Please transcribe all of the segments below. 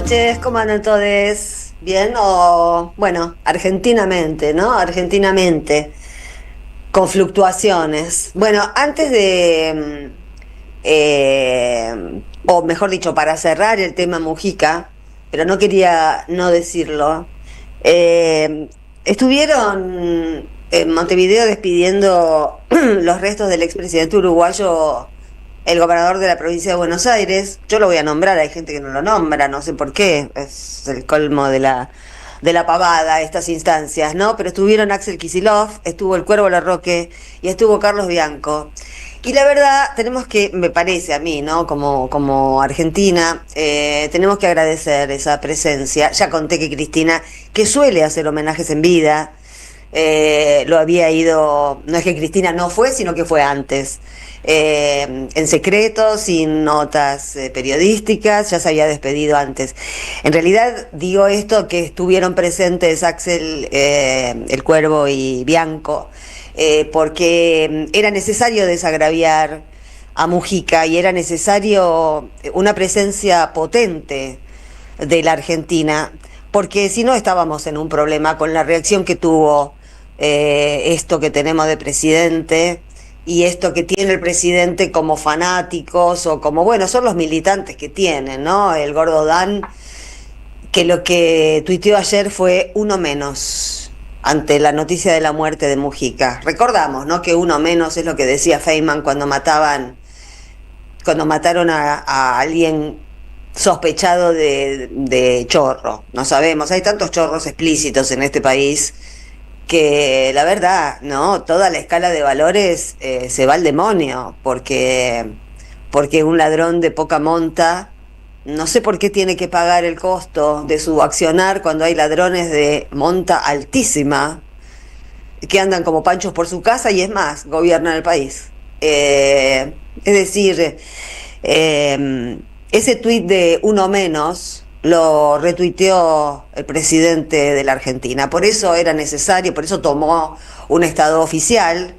noches, ¿cómo andan todos? ¿Bien? O, bueno, argentinamente, ¿no? Argentinamente, con fluctuaciones. Bueno, antes de, o mejor dicho, para cerrar el tema Mujica, pero no quería no decirlo, eh, estuvieron en Montevideo despidiendo los restos del expresidente uruguayo, el gobernador de la provincia de Buenos Aires. Yo lo voy a nombrar, hay gente que no lo nombra, no sé por qué, es el colmo de la pavada estas instancias, ¿no? Pero estuvieron Axel Kicillof, estuvo el Cuervo Larroque y estuvo Carlos Bianco. Y la verdad, tenemos que, me parece a mí, ¿no? Como Argentina, tenemos que agradecer esa presencia. Ya conté que Cristina, que suele hacer homenajes en vida, lo había ido, no es que Cristina no fue, sino que fue antes, en secreto, sin notas periodísticas, ya se había despedido antes. En realidad digo esto, que estuvieron presentes Axel, el Cuervo y Bianco, porque era necesario desagraviar a Mujica y era necesario una presencia potente de la Argentina, porque si no estábamos en un problema con la reacción que tuvo esto que tenemos de presidente y esto que tiene el presidente como fanáticos o como, bueno, son los militantes que tienen, ¿no? El Gordo Dan, que lo que tuiteó ayer fue uno menos ante la noticia de la muerte de Mujica. Recordamos, ¿no?, que uno menos es lo que decía Feynman cuando mataron a alguien sospechado de chorro. No sabemos, hay tantos chorros explícitos en este país que la verdad, ¿no? Toda la escala de valores se va al demonio, porque un ladrón de poca monta, no sé por qué tiene que pagar el costo de su accionar cuando hay ladrones de monta altísima que andan como panchos por su casa y es más, gobiernan el país. Es decir, ese tuit de uno menos lo retuiteó el presidente de la Argentina. Por eso era necesario, por eso tomó un estado oficial.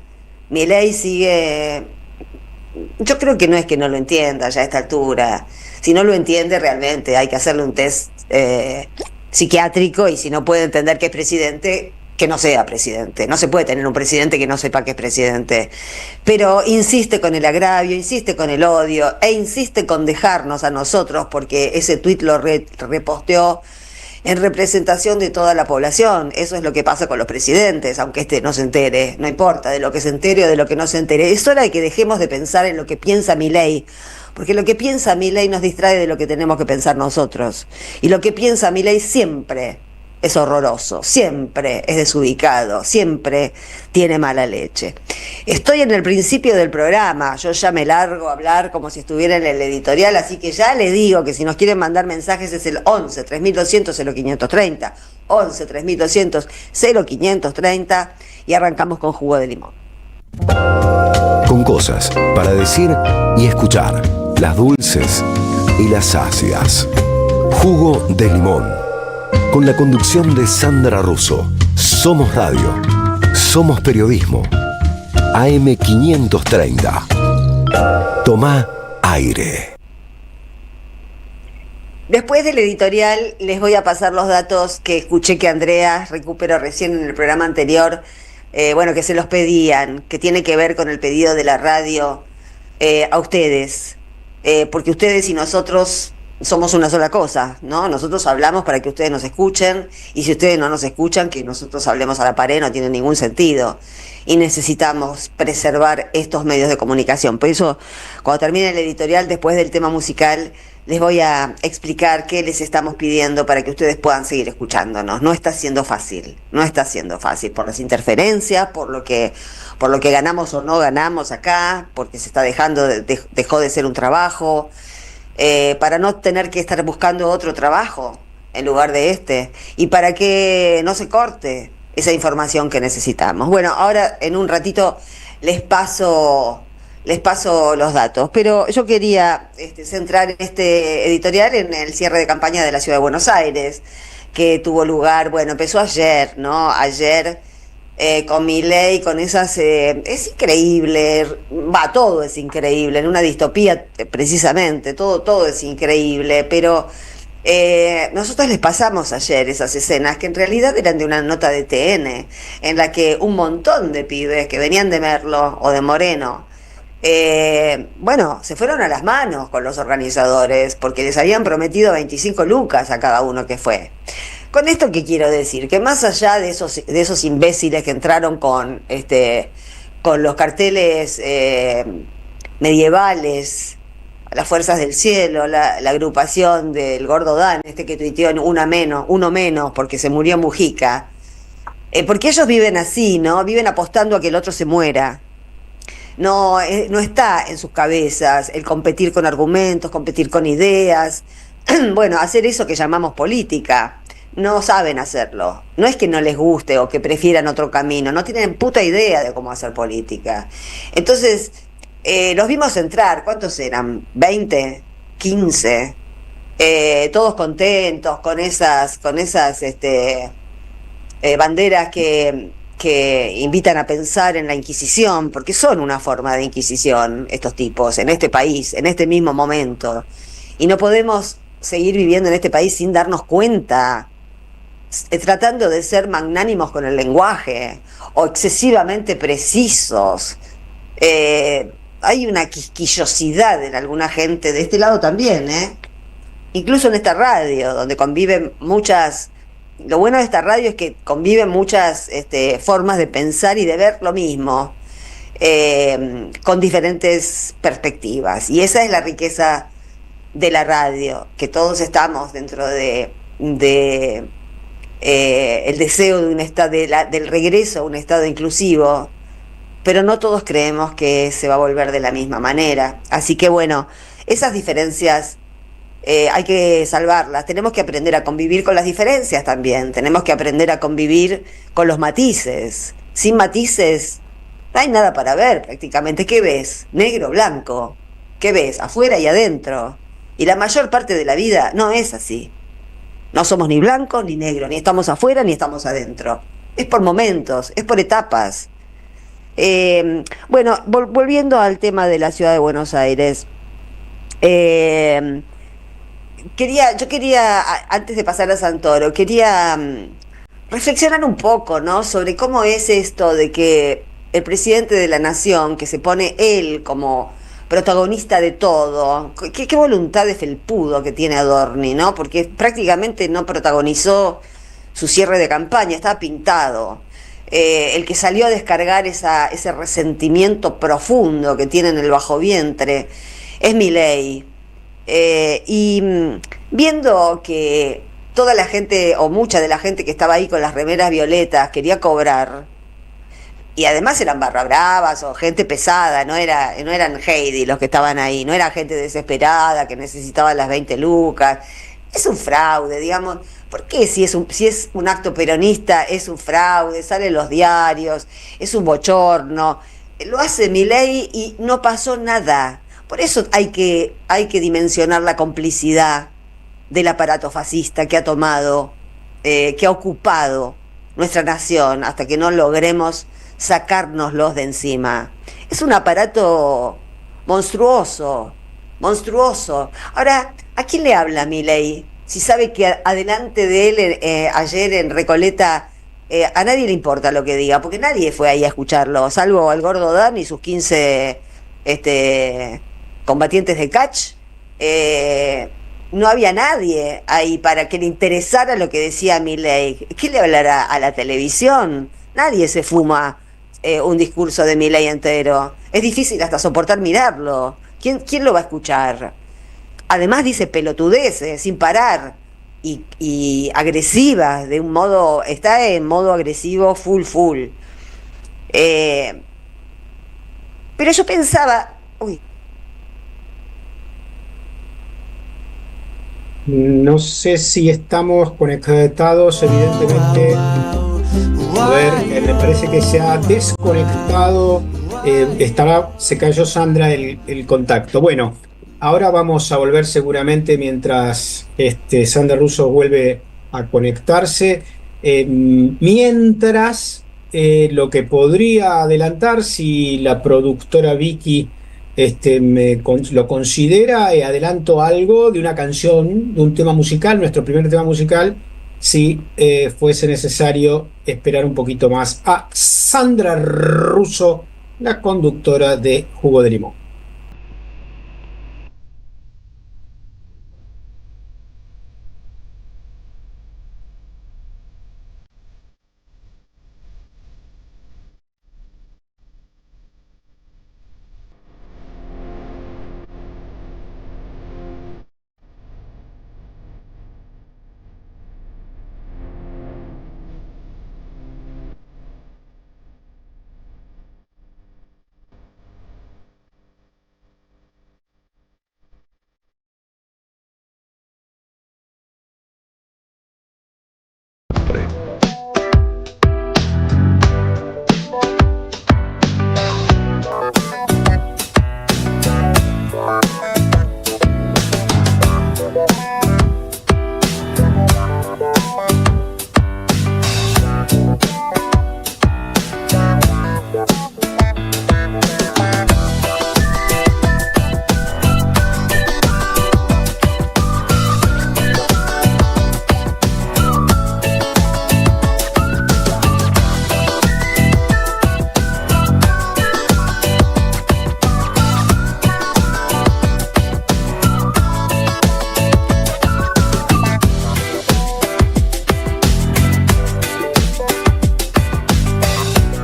Milei sigue, yo creo que no es que no lo entienda ya a esta altura. Si no lo entiende, realmente hay que hacerle un test psiquiátrico, y si no puede entender que es presidente, que no sea presidente. No se puede tener un presidente que no sepa que es presidente. Pero insiste con el agravio, insiste con el odio e insiste con dejarnos a nosotros, porque ese tuit lo reposteó en representación de toda la población. Eso es lo que pasa con los presidentes, aunque este no se entere, no importa de lo que se entere o de lo que no se entere. Es hora de que dejemos de pensar en lo que piensa Milei, porque lo que piensa Milei nos distrae de lo que tenemos que pensar nosotros. Y lo que piensa Milei siempre es horroroso, siempre es desubicado, siempre tiene mala leche. Estoy en el principio del programa, yo ya me largo a hablar como si estuviera en el editorial, así que ya les digo que si nos quieren mandar mensajes es el 11 3200 0530, 11 3200 0530, y arrancamos con Jugo de Limón. Con cosas para decir y escuchar, las dulces y las ácidas. Jugo de Limón. Con la conducción de Sandra Russo. Somos radio. Somos periodismo. AM530. Tomá aire. Después del editorial les voy a pasar los datos que escuché que Andrea recuperó recién en el programa anterior, bueno, que se los pedían, que tiene que ver con el pedido de la radio a ustedes, porque ustedes y nosotros somos una sola cosa, ¿no? Nosotros hablamos para que ustedes nos escuchen, y si ustedes no nos escuchan, que nosotros hablemos a la pared no tiene ningún sentido. Y necesitamos preservar estos medios de comunicación. Por eso, cuando termine el editorial, después del tema musical, les voy a explicar qué les estamos pidiendo para que ustedes puedan seguir escuchándonos. No está siendo fácil, no está siendo fácil, por las interferencias, por lo que ganamos o no ganamos acá, porque se está dejó de ser un trabajo, para no tener que estar buscando otro trabajo en lugar de este, y para que no se corte esa información que necesitamos. Bueno, ahora en un ratito les paso los datos, pero yo quería centrar este editorial en el cierre de campaña de la Ciudad de Buenos Aires, que tuvo lugar, bueno, empezó ayer, ¿no? Ayer, con Milei, con esas... es increíble, todo es increíble, en una distopía precisamente, todo es increíble, pero Nosotros les pasamos ayer esas escenas que en realidad eran de una nota de TN, en la que un montón de pibes que venían de Merlo o de Moreno, bueno, se fueron a las manos con los organizadores porque les habían prometido 25 lucas a cada uno que fue. Con esto, ¿qué quiero decir? Que más allá de esos imbéciles que entraron con los carteles medievales, las fuerzas del cielo, la agrupación del Gordo Dan, que tuiteó en uno menos, porque se murió Mujica, porque ellos viven así, ¿no? Viven apostando a que el otro se muera. No, no está en sus cabezas el competir con argumentos, competir con ideas, bueno, hacer eso que llamamos política. No saben hacerlo. No es que no les guste o que prefieran otro camino, no tienen puta idea de cómo hacer política. Entonces, los vimos entrar, ¿cuántos eran? ¿20? ¿15? Todos contentos con esas banderas que invitan a pensar en la Inquisición, porque son una forma de Inquisición estos tipos, en este país, en este mismo momento. Y no podemos seguir viviendo en este país sin darnos cuenta, tratando de ser magnánimos con el lenguaje o excesivamente precisos. Hay una quisquillosidad en alguna gente, de este lado también, incluso en esta radio, donde conviven muchas. Lo bueno de esta radio es que conviven muchas formas de pensar y de ver lo mismo, con diferentes perspectivas. Y esa es la riqueza de la radio, que todos estamos dentro de el deseo de del regreso a un estado inclusivo, pero no todos creemos que se va a volver de la misma manera. Así que bueno, esas diferencias hay que salvarlas. Tenemos que aprender a convivir con las diferencias también. Tenemos que aprender a convivir con los matices. Sin matices no hay nada para ver prácticamente. ¿Qué ves? Negro, blanco. ¿Qué ves? Afuera y adentro. Y la mayor parte de la vida no es así. No somos ni blancos ni negros, ni estamos afuera ni estamos adentro. Es por momentos, es por etapas. Bueno, volviendo al tema de la ciudad de Buenos Aires, yo quería, antes de pasar a Santoro, quería reflexionar un poco, ¿no? Sobre cómo es esto de que el presidente de la nación, que se pone él como protagonista de todo, qué voluntad de felpudo que tiene Adorni, ¿no? Porque prácticamente no protagonizó su cierre de campaña, estaba pintado. El que salió a descargar ese resentimiento profundo que tiene en el bajo vientre es Milei. Viendo que toda la gente, o mucha de la gente que estaba ahí con las remeras violetas, quería cobrar, y además eran barra bravas o gente pesada, no eran Heidi los que estaban ahí, no era gente desesperada que necesitaba las 20 lucas. Es un fraude, digamos. ¿Por qué si es un acto peronista es un fraude? Sale en los diarios, es un bochorno. Lo hace Milei y no pasó nada. Por eso hay que dimensionar la complicidad del aparato fascista que ha tomado, que ha ocupado nuestra nación hasta que no logremos sacárnoslos de encima. Es un aparato monstruoso, monstruoso. Ahora, ¿a quién le habla Milei? Si sabe que adelante de él, ayer en Recoleta, a nadie le importa lo que diga, porque nadie fue ahí a escucharlo, salvo al Gordo Dan y sus 15 combatientes de catch. No había nadie ahí para que le interesara lo que decía Milei. ¿Qué le hablará a la televisión? Nadie se fuma un discurso de Milei entero. Es difícil hasta soportar mirarlo. ¿Quién lo va a escuchar? Además dice pelotudeces sin parar y agresivas de un modo, está en modo agresivo full. Pero yo pensaba, no sé si estamos conectados, evidentemente. A ver, me parece que se ha desconectado. Se cayó Sandra el contacto. Bueno, ahora vamos a volver seguramente mientras Sandra Russo vuelve a conectarse. Mientras, lo que podría adelantar, si la productora Vicky lo considera, adelanto algo de una canción, de un tema musical, nuestro primer tema musical, si fuese necesario esperar un poquito más a Sandra Russo, la conductora de Jugo de Limón.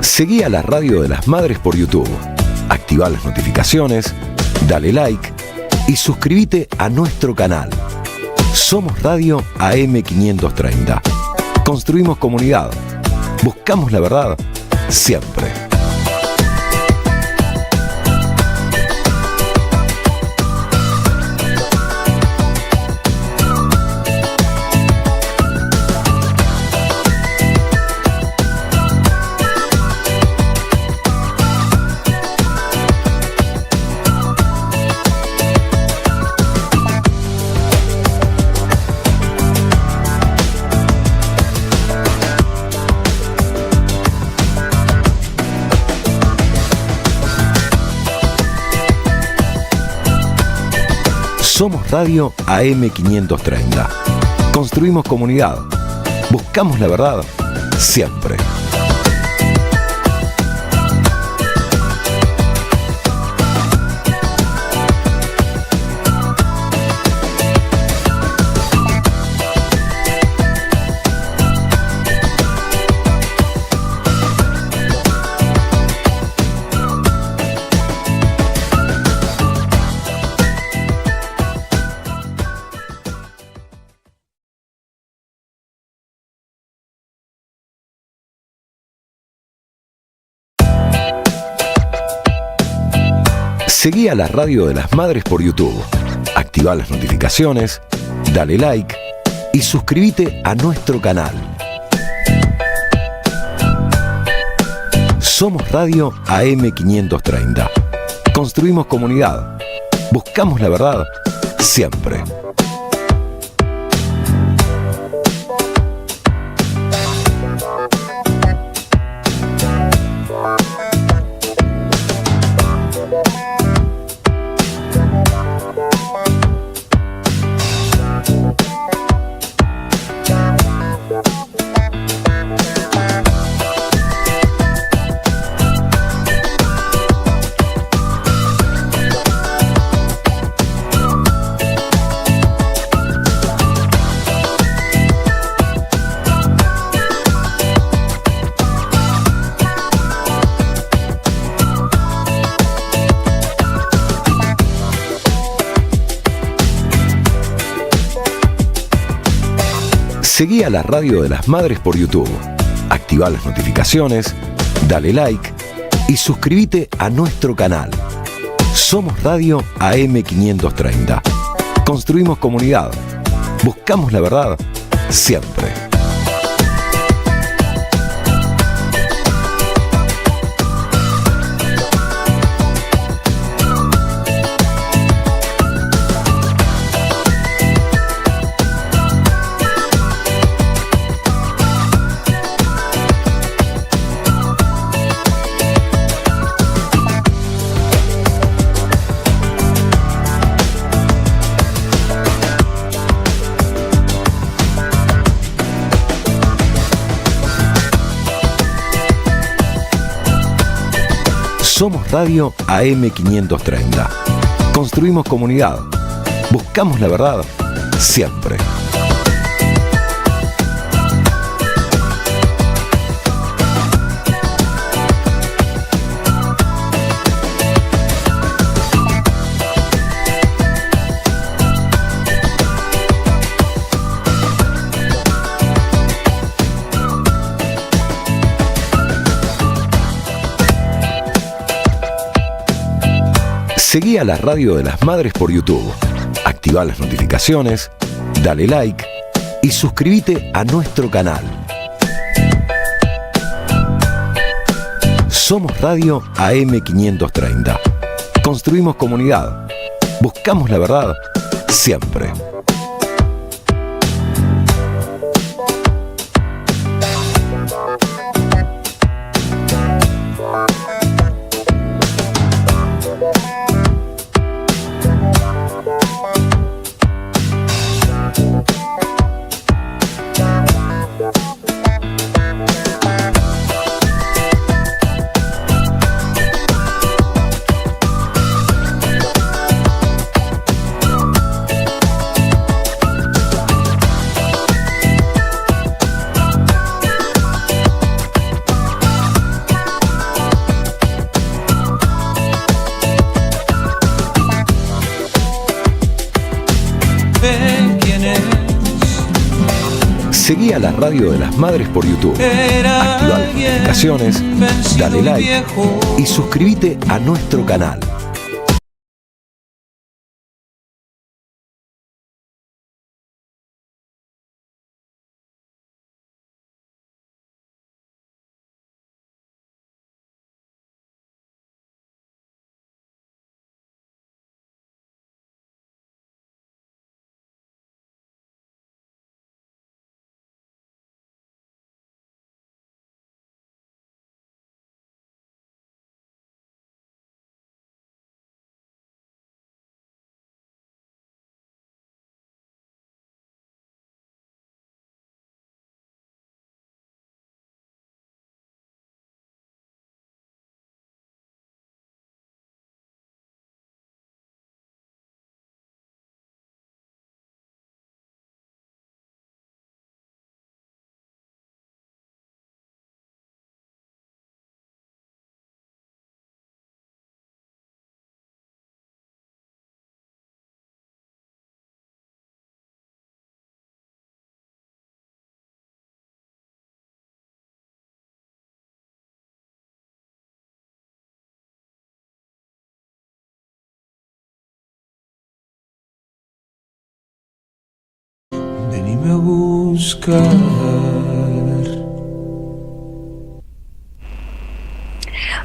Seguí a la Radio de las Madres por YouTube. Activá las notificaciones, dale like y suscríbete a nuestro canal. Somos Radio AM530. Construimos comunidad. Buscamos la verdad siempre. Somos Radio AM530. Construimos comunidad. Buscamos la verdad siempre. Seguí a la Radio de las Madres por YouTube. Activá las notificaciones, dale like y suscríbete a nuestro canal. Somos Radio AM530. Construimos comunidad. Buscamos la verdad siempre. Seguí a la Radio de las Madres por YouTube. Activá las notificaciones, dale like y suscríbete a nuestro canal. Somos Radio AM530. Construimos comunidad. Buscamos la verdad siempre. Somos Radio AM530. Construimos comunidad. Buscamos la verdad siempre. Seguí a la Radio de las Madres por YouTube, activá las notificaciones, dale like y suscríbete a nuestro canal. Somos Radio AM530. Construimos comunidad. Buscamos la verdad siempre. Seguí a la Radio de las Madres por YouTube, activá las notificaciones, dale like y suscríbete a nuestro canal. Venime a buscar.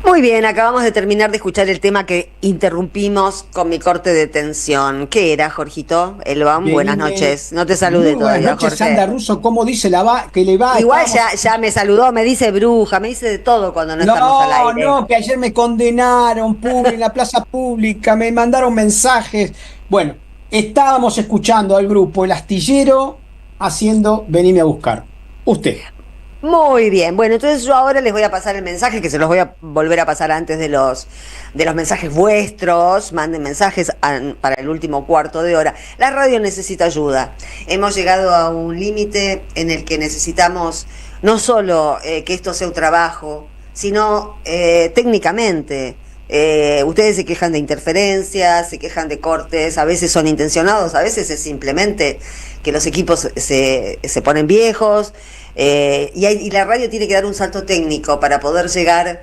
Muy bien, acabamos de terminar de escuchar el tema que interrumpimos con mi corte de tensión. ¿Qué era, Jorgito? Elban, buenas noches. No te saludé todavía, buenas noches, Jorge. Sandra Russo, ¿cómo dice que le va? Igual ya me saludó, me dice bruja, me dice de todo cuando no estamos al aire. No, que ayer me condenaron en la plaza pública, me mandaron mensajes. Bueno, estábamos escuchando al grupo El Astillero haciendo Venime a buscar. Usted. Muy bien, bueno, entonces yo ahora les voy a pasar el mensaje, que se los voy a volver a pasar antes de los mensajes vuestros. Manden mensajes para el último cuarto de hora. La radio necesita ayuda. Hemos llegado a un límite en el que necesitamos no solo que esto sea un trabajo, sino técnicamente. Ustedes se quejan de interferencias, se quejan de cortes, a veces son intencionados, a veces es simplemente que los equipos se ponen viejos. Y la radio tiene que dar un salto técnico para poder llegar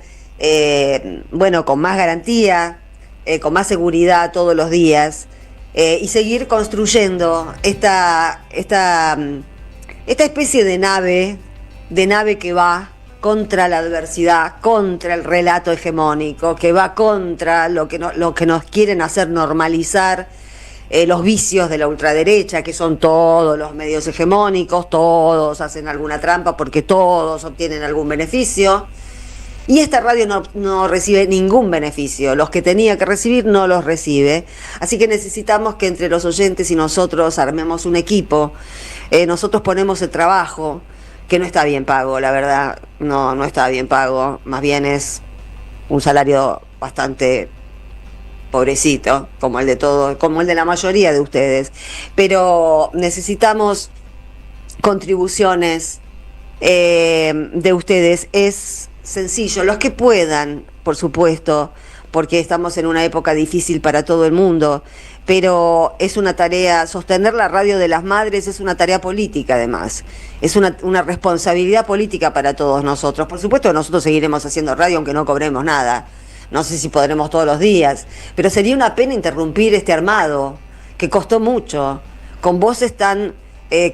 con más garantía, con más seguridad todos los días, y seguir construyendo esta especie de nave que va contra la adversidad, contra el relato hegemónico, que va contra lo que nos quieren hacer normalizar, los vicios de la ultraderecha, que son todos los medios hegemónicos, todos hacen alguna trampa porque todos obtienen algún beneficio. Y esta radio no recibe ningún beneficio, los que tenía que recibir no los recibe. Así que necesitamos que entre los oyentes y nosotros armemos un equipo. Nosotros ponemos el trabajo, que no está bien pago, la verdad, no está bien pago, más bien es un salario bastante pobrecito, como el de todo, como el de la mayoría de ustedes, pero necesitamos contribuciones de ustedes. Es sencillo, los que puedan, por supuesto, porque estamos en una época difícil para todo el mundo, pero es una tarea, sostener la radio de las madres es una tarea política además, es una responsabilidad política para todos nosotros. Por supuesto nosotros seguiremos haciendo radio aunque no cobremos nada, no sé si podremos todos los días, pero sería una pena interrumpir este armado que costó mucho, con voces tan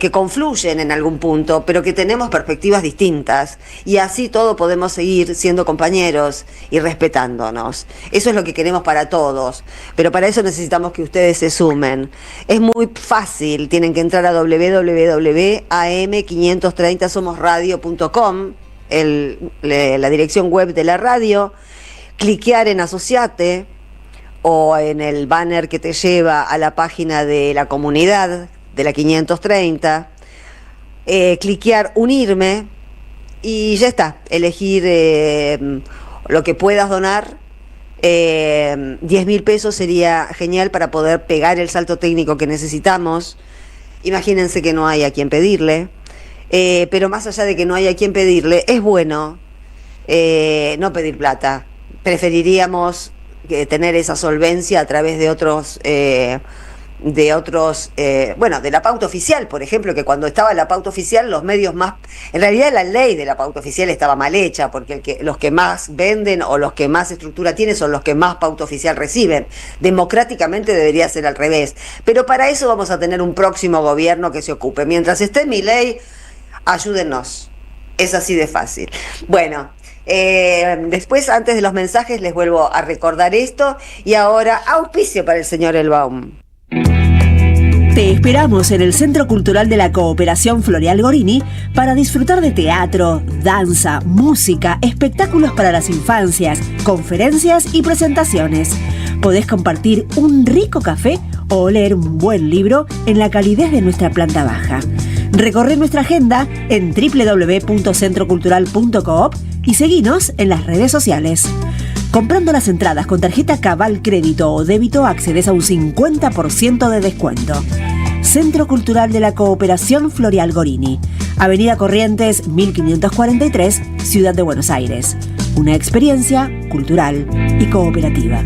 que confluyen en algún punto, pero que tenemos perspectivas distintas, y así todo podemos seguir siendo compañeros y respetándonos. Eso es lo que queremos para todos, pero para eso necesitamos que ustedes se sumen. Es muy fácil, tienen que entrar a www.am530somosradio.com, la dirección web de la radio, cliquear en Asociate o en el banner que te lleva a la página de la comunidad de la 530, cliquear unirme y ya está, elegir lo que puedas donar. 10.000 pesos sería genial para poder pegar el salto técnico que necesitamos. Imagínense que no hay a quien pedirle, pero más allá de que no hay a quien pedirle, es bueno no pedir plata. Preferiríamos tener esa solvencia a través de otros bueno, de la pauta oficial, por ejemplo, que cuando estaba la pauta oficial, los medios más, en realidad la ley de la pauta oficial estaba mal hecha, porque los que más venden o los que más estructura tienen son los que más pauta oficial reciben. Democráticamente debería ser al revés, pero para eso vamos a tener un próximo gobierno que se ocupe. Mientras esté Milei, ayúdennos, es así de fácil. Bueno, después, antes de los mensajes, les vuelvo a recordar esto, y ahora auspicio para el señor Elbaum. Te esperamos en el Centro Cultural de la Cooperación Floreal Gorini para disfrutar de teatro, danza, música, espectáculos para las infancias, conferencias y presentaciones. Podés compartir un rico café o leer un buen libro en la calidez de nuestra planta baja. Recorre nuestra agenda en www.centrocultural.coop y seguinos en las redes sociales. Comprando las entradas con tarjeta Cabal Crédito o Débito accedes a un 50% de descuento. Centro Cultural de la Cooperación Floreal Gorini, Avenida Corrientes 1543, Ciudad de Buenos Aires. Una experiencia cultural y cooperativa.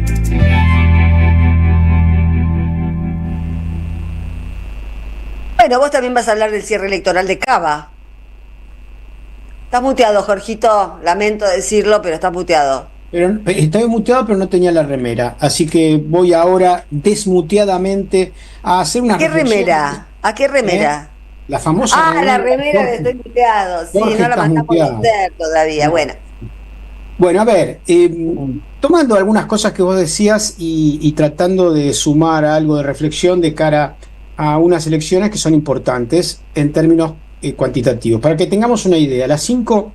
Bueno, vos también vas a hablar del cierre electoral de Cava. Estás muteado, Jorgito, lamento decirlo, pero estás muteado. Pero estaba muteado, pero no tenía la remera, así que voy ahora desmuteadamente a hacer una reflexión. ¿Remera? ¿A qué remera? La famosa remera. La remera de estoy muteado, sí, Jorge, no la mandamos a vender todavía, bueno. Bueno, a ver, tomando algunas cosas que vos decías y tratando de sumar algo de reflexión de cara a unas elecciones que son importantes en términos cuantitativos. Para que tengamos una idea, las 5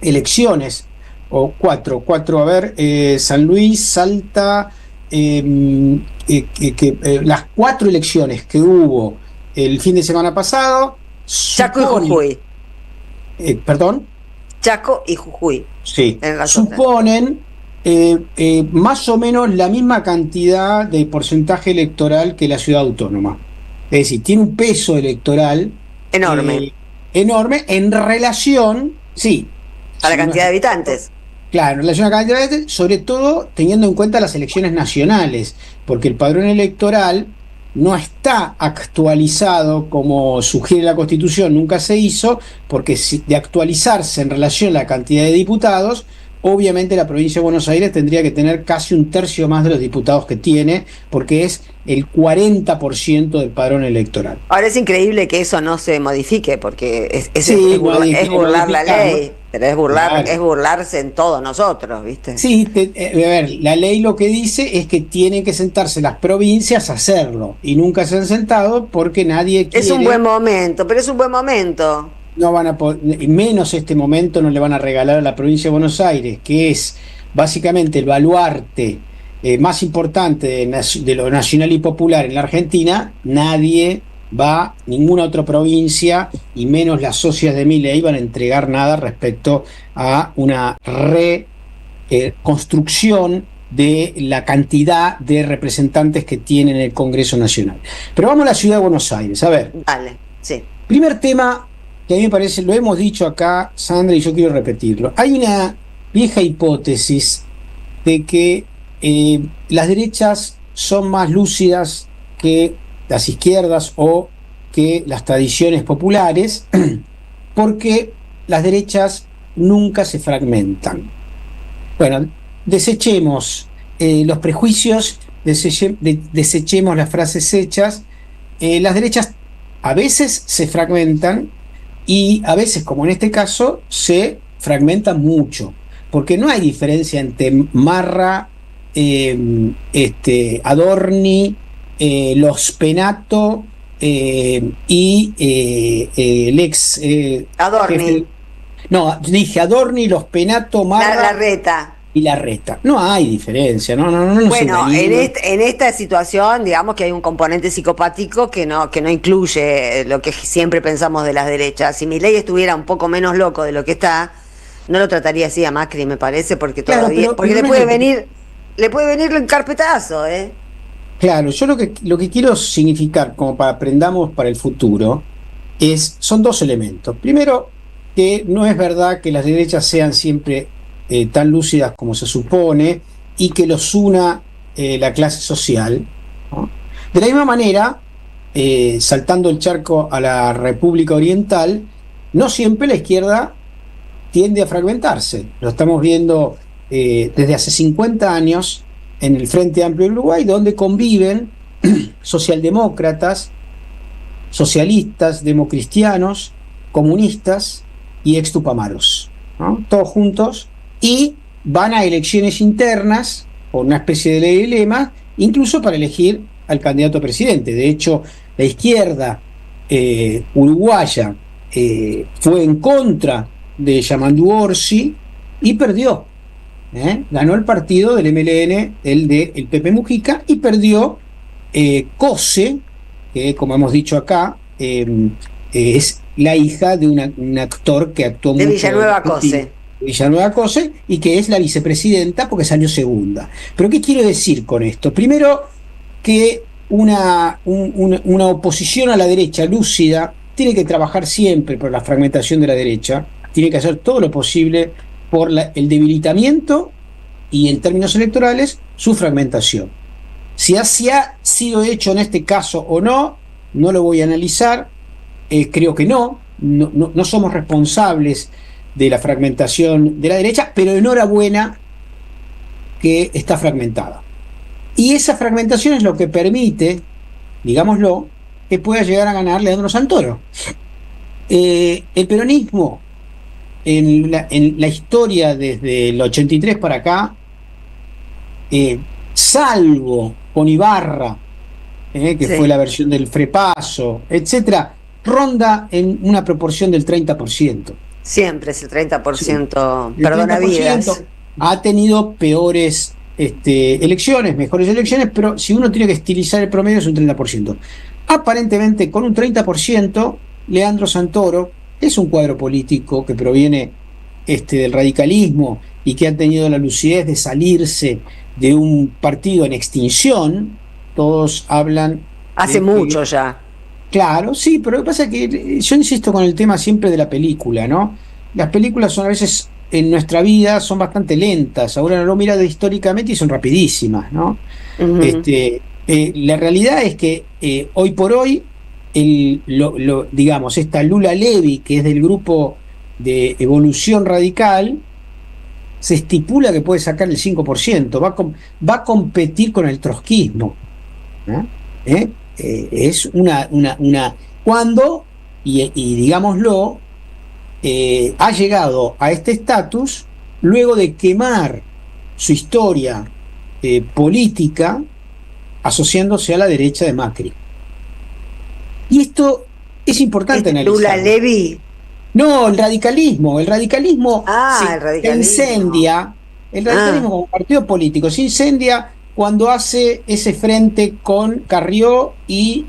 elecciones o cuatro, a ver, San Luis, Salta, las 4 elecciones que hubo el fin de semana pasado. Chaco y Jujuy. ¿Perdón? Chaco y Jujuy. Sí, suponen más o menos la misma cantidad de porcentaje electoral que la ciudad autónoma. Es decir, tiene un peso electoral enorme. Enorme en relación, sí, a la cantidad de habitantes. Claro, en relación a la cantidad de habitantes, sobre todo teniendo en cuenta las elecciones nacionales, porque el padrón electoral no está actualizado como sugiere la Constitución, nunca se hizo, porque de actualizarse en relación a la cantidad de diputados, obviamente la provincia de Buenos Aires tendría que tener casi un tercio más de los diputados que tiene, porque es el 40% del padrón electoral. Ahora es increíble que eso no se modifique, porque es burlar la ley, pero es burlarse en todos nosotros, ¿viste? Sí, a ver, la ley lo que dice es que tienen que sentarse las provincias a hacerlo, y nunca se han sentado porque nadie quiere. Es un buen momento, pero es un buen momento. No van a poder, menos este momento no le van a regalar a la provincia de Buenos Aires, que es básicamente el baluarte más importante de lo nacional y popular en la Argentina. Nadie va, ninguna otra provincia, y menos las socias de Milei, van a entregar nada respecto a una reconstrucción de la cantidad de representantes que tiene en el Congreso Nacional. Pero vamos a la ciudad de Buenos Aires. A ver, Dale, sí. primer tema que a mí me parece, lo hemos dicho acá, Sandra, y yo quiero repetirlo. Hay una vieja hipótesis de que las derechas son más lúcidas que las izquierdas o que las tradiciones populares, porque las derechas nunca se fragmentan. Bueno, desechemos los prejuicios, desechemos las frases hechas. Las derechas a veces se fragmentan y a veces, como en este caso, se fragmentan mucho, porque no hay diferencia entre Marra, Adorni, los Penato y el ex Adorni. no, dije Adorni, los Penato, Marra Larreta. y Larreta. No hay diferencia, no Bueno, en esta situación, digamos que hay un componente psicopático que no incluye lo que siempre pensamos de las derechas. Si Milei estuviera un poco menos loco de lo que está, no lo trataría así a Macri, me parece, porque todavía, claro, porque le puede venir el carpetazo, ¿eh? Claro, yo lo que quiero significar, como para aprendamos para el futuro, son dos elementos. Primero, que no es verdad que las derechas sean siempre tan lúcidas como se supone y que los una la clase social, ¿no? De la misma manera, saltando el charco a la República Oriental, no siempre la izquierda tiende a fragmentarse. Lo estamos viendo desde hace 50 años en el Frente Amplio de Uruguay, donde conviven socialdemócratas, socialistas, democristianos, comunistas y extupamaros, ¿no? Todos juntos, y van a elecciones internas por una especie de ley de lema, incluso para elegir al candidato a presidente. De hecho, la izquierda uruguaya fue en contra de Yamandu Orsi y perdió. Ganó el partido del MLN, el Pepe Mujica, y perdió Cose, que como hemos dicho acá, es la hija de un actor que actuó de mucho Villanueva Cose. Villanueva Cose, y que es la vicepresidenta porque salió segunda. Pero ¿qué quiero decir con esto? Primero, que una oposición a la derecha lúcida tiene que trabajar siempre por la fragmentación de la derecha, tiene que hacer todo lo posible por el debilitamiento y, en términos electorales, su fragmentación. Si ha sido hecho en este caso o no lo voy a analizar. Creo que no somos responsables de la fragmentación de la derecha, pero enhorabuena que está fragmentada. Y esa fragmentación es lo que permite, digámoslo, que pueda llegar a ganar Leandro Santoro. El peronismo en la historia desde el 83 para acá, salvo con Ibarra, que Sí. fue la versión del Frepaso, etcétera, ronda en una proporción del 30%. Siempre es el 30%, El perdona 30% vidas. ha tenido peores elecciones, mejores elecciones, pero si uno tiene que estilizar el promedio es un 30%. Aparentemente, con un 30%, Leandro Santoro es un cuadro político que proviene del radicalismo y que ha tenido la lucidez de salirse de un partido en extinción. Todos hablan... Hace mucho ya. Claro, sí, pero lo que pasa es que yo insisto con el tema siempre de la película, ¿no? Las películas son a veces, en nuestra vida, son bastante lentas. Ahora no lo miras históricamente y son rapidísimas, ¿no? Uh-huh. La realidad es que hoy por hoy, digamos, esta Lula Levy, que es del grupo de Evolución Radical, se estipula que puede sacar el 5%, va a competir con el trotskismo, ¿no? Es cuando, y digámoslo, ha llegado a este estatus luego de quemar su historia política asociándose a la derecha de Macri. Y esto es importante analizar. Lula Levy. No, el radicalismo el radicalismo. se incendia, el radicalismo como partido político se incendia cuando hace ese frente con Carrió y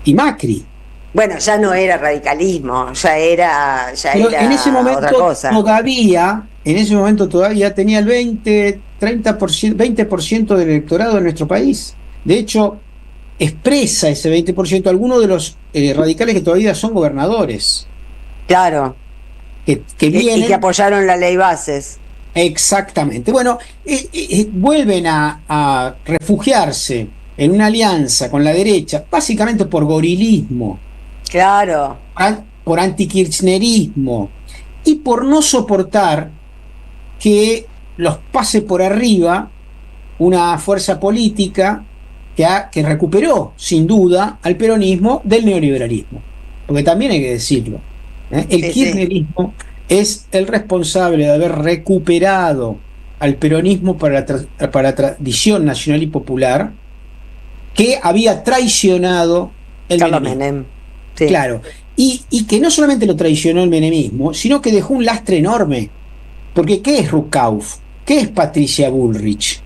Macri. Bueno, ya no era radicalismo, ya era Pero en ese momento otra cosa. en ese momento todavía tenía el 30%, 20% del electorado de nuestro país. De hecho, expresa ese 20% algunos de los radicales que todavía son gobernadores. Claro. Que vienen, y que apoyaron la ley Bases. Exactamente. Bueno, vuelven a refugiarse en una alianza con la derecha, básicamente por gorilismo. Claro. Por antikirchnerismo y por no soportar que los pase por arriba una fuerza política que recuperó, sin duda, al peronismo del neoliberalismo. Porque también hay que decirlo. El kirchnerismo es el responsable de haber recuperado al peronismo para la tradición nacional y popular que había traicionado el menemismo. Sí. Claro. Y que no solamente lo traicionó el menemismo, sino que dejó un lastre enorme. Porque ¿qué es Ruckkauf? ¿Qué es Patricia Bullrich?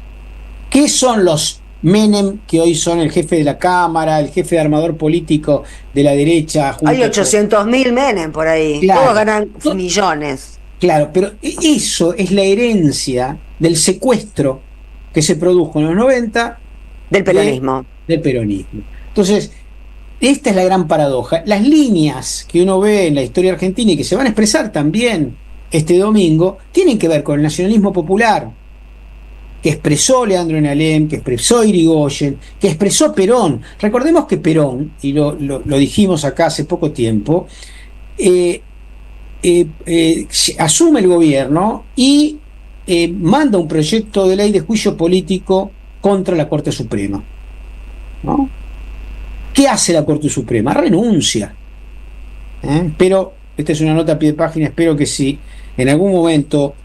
¿Qué son los Menem, que hoy son el jefe de la Cámara, el jefe de armador político de la derecha? Hay 800.000 Menem por ahí. Claro. Todos ganan millones. Claro, pero eso es la herencia del secuestro que se produjo en los 90 del peronismo. Del peronismo. Entonces, esta es la gran paradoja. Las líneas que uno ve en la historia argentina y que se van a expresar también este domingo tienen que ver con el nacionalismo popular que expresó Leandro Enalem, que expresó Irigoyen, que expresó Perón. Recordemos que Perón, y lo dijimos acá hace poco tiempo, asume el gobierno y manda un proyecto de ley de juicio político contra la Corte Suprema, ¿no? ¿Qué hace la Corte Suprema? Renuncia. Pero, esta es una nota a pie de página, espero que si en algún momento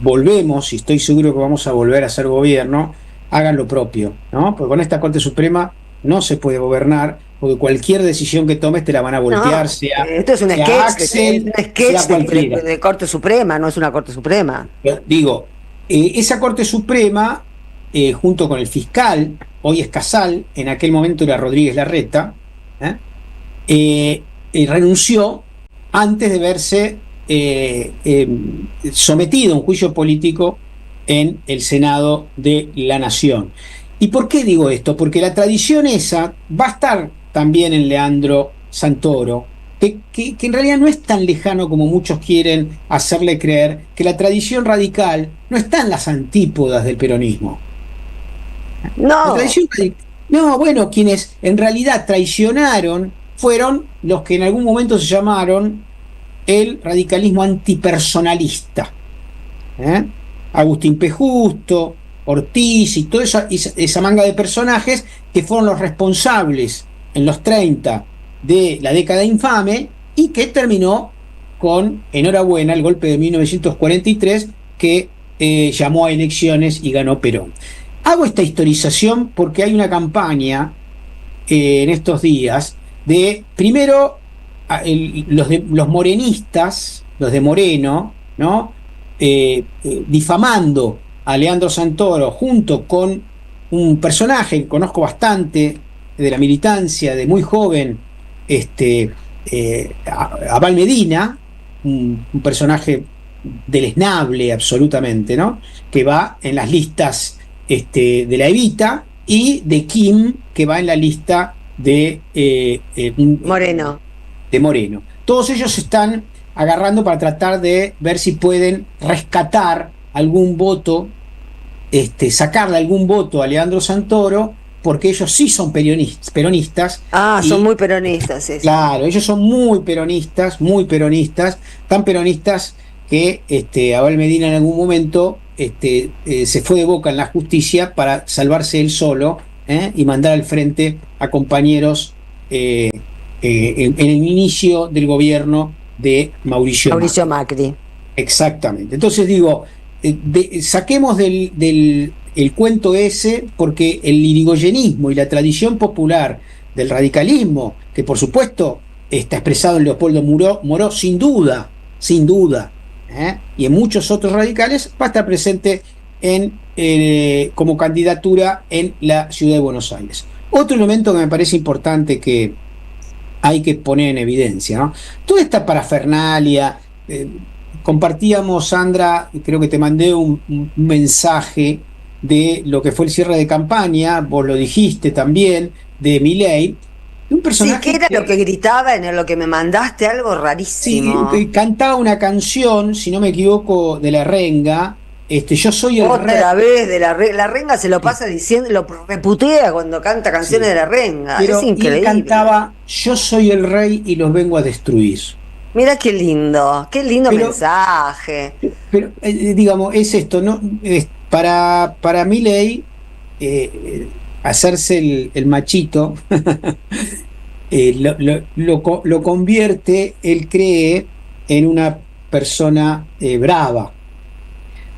volvemos, y estoy seguro que vamos a volver a ser gobierno, hagan lo propio, ¿no? Porque con esta Corte Suprema no se puede gobernar, porque cualquier decisión que tomes te la van a voltear, esto es un sketch de Corte Suprema, no es una Corte Suprema. Digo, esa Corte Suprema, junto con el fiscal, hoy es Casal, en aquel momento era Rodríguez Larreta, renunció antes de verse sometido a un juicio político en el Senado de la Nación. ¿Y por qué digo esto? Porque la tradición esa va a estar también en Leandro Santoro, que en realidad no es tan lejano como muchos quieren hacerle creer, que la tradición radical no está en las antípodas del peronismo. No. Bueno, quienes en realidad traicionaron fueron los que en algún momento se llamaron el radicalismo antipersonalista. Agustín P. Justo, Ortiz y toda esa manga de personajes que fueron los responsables en los 30 de la década infame y que terminó con, enhorabuena, el golpe de 1943 que llamó a elecciones y ganó Perón. Hago esta historización porque hay una campaña en estos días de, primero, los morenistas, los de Moreno, ¿no? Difamando a Leandro Santoro junto con un personaje que conozco bastante de la militancia, de muy joven, Abal Medina, un personaje deleznable absolutamente, ¿no? Que va en las listas de la Evita, y de Kim, que va en la lista de Moreno. De Moreno. Todos ellos se están agarrando para tratar de ver si pueden rescatar algún voto, sacarle algún voto a Leandro Santoro, porque ellos sí son peronistas. Son muy peronistas, sí. Claro, ellos son muy peronistas, tan peronistas que Abel Medina en algún momento se fue de boca en la justicia para salvarse él solo y mandar al frente a compañeros en el inicio del gobierno de Mauricio Macri. Exactamente. Entonces digo, saquemos del cuento ese, porque el irigoyenismo y la tradición popular del radicalismo, que por supuesto está expresado en Leopoldo Moró, sin duda, y en muchos otros radicales, va a estar presente como candidatura en la ciudad de Buenos Aires. Otro elemento que me parece importante que hay que poner en evidencia, ¿no? Toda esta parafernalia, compartíamos, Sandra, creo que te mandé un mensaje de lo que fue el cierre de campaña, vos lo dijiste también, de Milei, un personaje Sí, ¿qué era lo que gritaba en lo que me mandaste? Algo rarísimo. que cantaba una canción, si no me equivoco, de La Renga, Yo soy el Otra rey. vez de la Renga se lo pasa diciendo, lo reputea cuando canta canciones Sí. de la Renga. Pero Es increíble. él cantaba, yo soy el rey y los vengo a destruir. Mira qué lindo Pero- mensaje. Pero, digamos, es esto, ¿no? Para Milei, hacerse el machito, lo convierte, él cree, en una persona brava.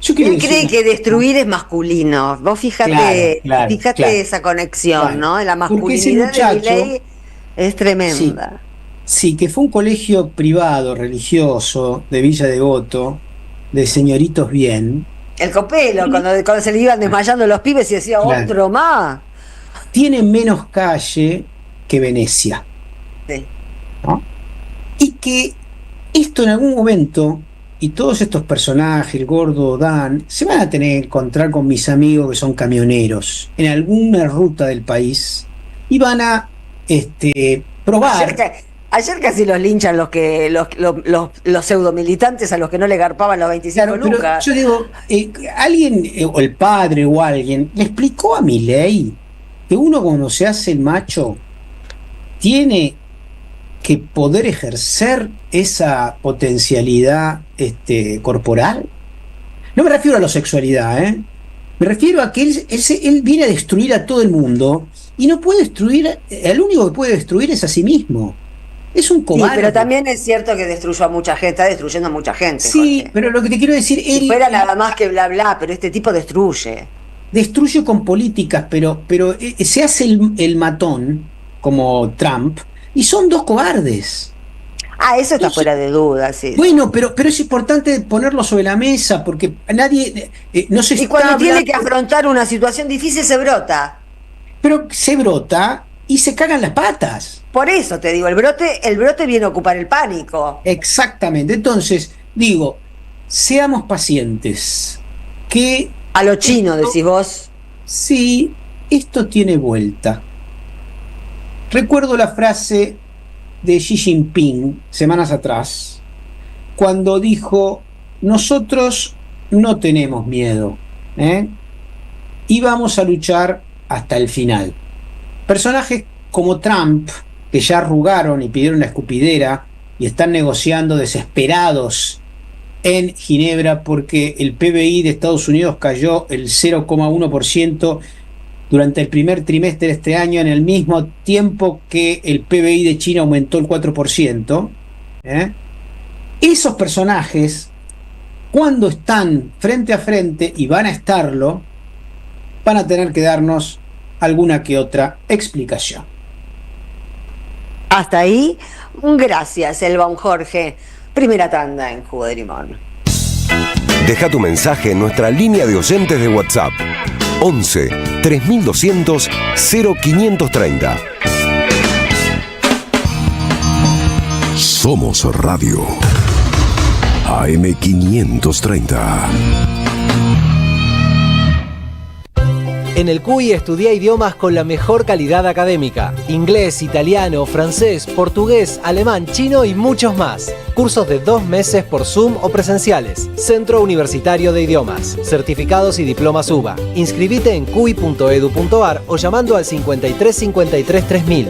Yo quiero Él decir cree una que cosa. destruir es masculino. Vos fíjate, Claro, claro. esa conexión, Claro. ¿no? La Porque ese masculinidad de muchacho- Milei es tremenda. Sí, que fue un colegio privado, religioso, de Villa Devoto, de señoritos bien. El copelo, cuando se le iban desmayando los pibes y decía, Claro. otro más. Tiene menos calle que Venecia, Sí. ¿no? Y que esto en algún momento, y todos estos personajes, el gordo Dan, se van a tener que encontrar con mis amigos que son camioneros en alguna ruta del país y van a probar. Ayer casi los linchan los pseudomilitantes a los que no le garpaban los 25 Claro, pero lucas. yo digo, alguien, o el padre o alguien, le explicó a Milei que uno cuando se hace el macho tiene que poder ejercer esa potencialidad corporal. No me refiero a la sexualidad, ¿eh? Me refiero a que él viene a destruir a todo el mundo y no puede destruir, el único que puede destruir es a sí mismo. Es un Sí, cobarde. pero también es cierto que destruyó a mucha gente, está destruyendo a mucha gente. Sí, Jorge. pero lo que te quiero decir, Si él fuera nada más que bla bla, pero este tipo destruye. destruye con políticas, pero se hace el matón, como Trump, y son dos cobardes. Ah, eso está Entonces- fuera de duda, sí. Bueno, pero es importante ponerlo sobre la mesa, porque a nadie no se Y está cuando tiene hablando, que afrontar una situación difícil se brota. pero se brota y se cagan las patas. Por eso te digo, el brote viene a ocupar el pánico. Exactamente. Entonces, digo, seamos pacientes, que A lo chino, decís vos. sí, esto tiene vuelta. Recuerdo la frase de Xi Jinping semanas atrás, cuando dijo, nosotros no tenemos miedo, y vamos a luchar hasta el final. Personajes como Trump, que ya arrugaron y pidieron la escupidera y están negociando desesperados en Ginebra porque el PBI de Estados Unidos cayó el 0,1% durante el primer trimestre de este año, en el mismo tiempo que el PBI de China aumentó el 4%. Esos personajes, cuando están frente a frente, y van a estarlo, van a tener que darnos alguna que otra explicación. Hasta ahí, gracias, Elba Jorge. Primera tanda en Jugo de Limón. Deja tu mensaje en nuestra línea de oyentes de WhatsApp 11 3200 0530. Somos Radio AM 530. En el CUI estudia idiomas con la mejor calidad académica. Inglés, italiano, francés, portugués, alemán, chino y muchos más. Cursos de 2 meses por Zoom o presenciales. Centro Universitario de Idiomas. Certificados y diplomas UBA. Inscribite en cui.edu.ar o llamando al 53 53 3000.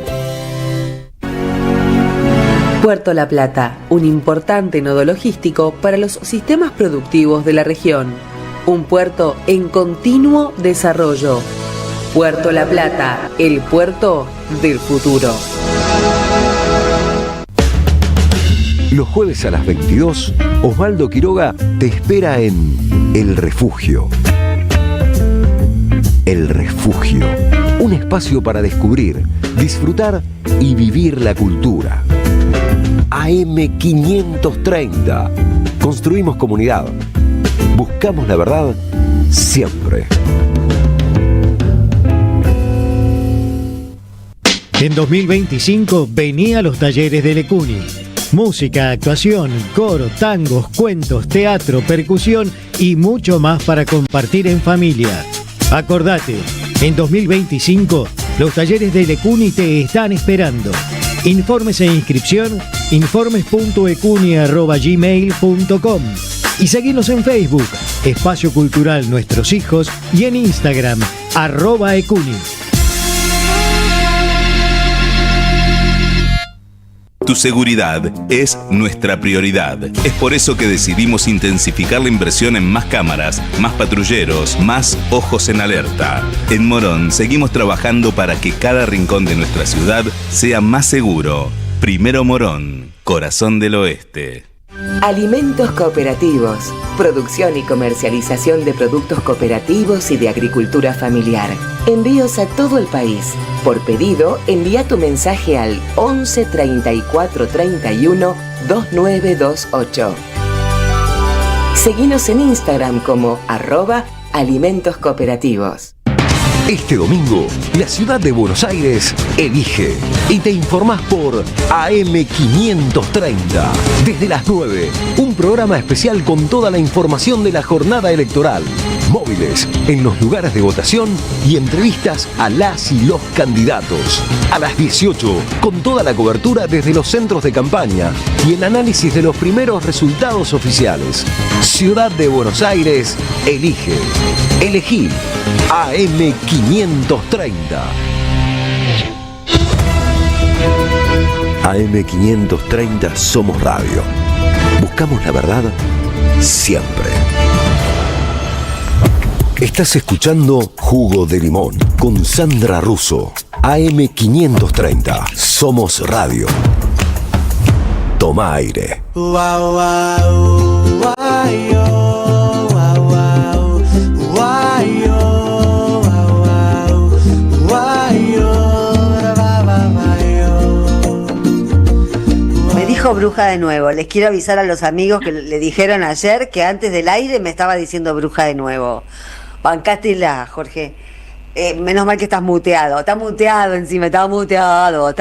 Puerto La Plata, un importante nodo logístico para los sistemas productivos de la región. Un puerto en continuo desarrollo. Puerto La Plata, el puerto del futuro. Los jueves a las 22, Osvaldo Quiroga te espera en El Refugio. El Refugio, un espacio para descubrir, disfrutar y vivir la cultura. AM 530. Construimos comunidad. Buscamos la verdad siempre. En 2025 vení a los talleres de Lecuni. Música, actuación, coro, tangos, cuentos, teatro, percusión y mucho más para compartir en familia. Acordate, en 2025 los talleres de Lecuni te están esperando. Informes e inscripción, informes.ecuni@gmail.com y seguinos en Facebook, Espacio Cultural Nuestros Hijos, y en Instagram, @ecuni. Tu seguridad es nuestra prioridad. Es por eso que decidimos intensificar la inversión en más cámaras, más patrulleros, más ojos en alerta. En Morón seguimos trabajando para que cada rincón de nuestra ciudad sea más seguro. Primero Morón, corazón del oeste. Alimentos cooperativos. Producción y comercialización de productos cooperativos y de agricultura familiar. Envíos a todo el país. Por pedido, envía tu mensaje al 11 34 31 2928. Seguinos en Instagram como @alimentos cooperativos. Este domingo, la ciudad de Buenos Aires elige y te informás por AM530. Desde las 9, un programa especial con toda la información de la jornada electoral, móviles en los lugares de votación y entrevistas a las y los candidatos. A las 18, con toda la cobertura desde los centros de campaña y el análisis de los primeros resultados oficiales. Ciudad de Buenos Aires elige. Elegí AM530. AM530 Somos Radio. Buscamos la verdad siempre. Estás escuchando Jugo de Limón con Sandra Russo. AM530 Somos Radio. Toma aire. Dijo bruja de nuevo. Les quiero avisar a los amigos que le dijeron ayer que antes del aire me estaba diciendo bruja de nuevo. Bancátela, Jorge. Menos mal que estás muteado. Está muteado encima, está muteado.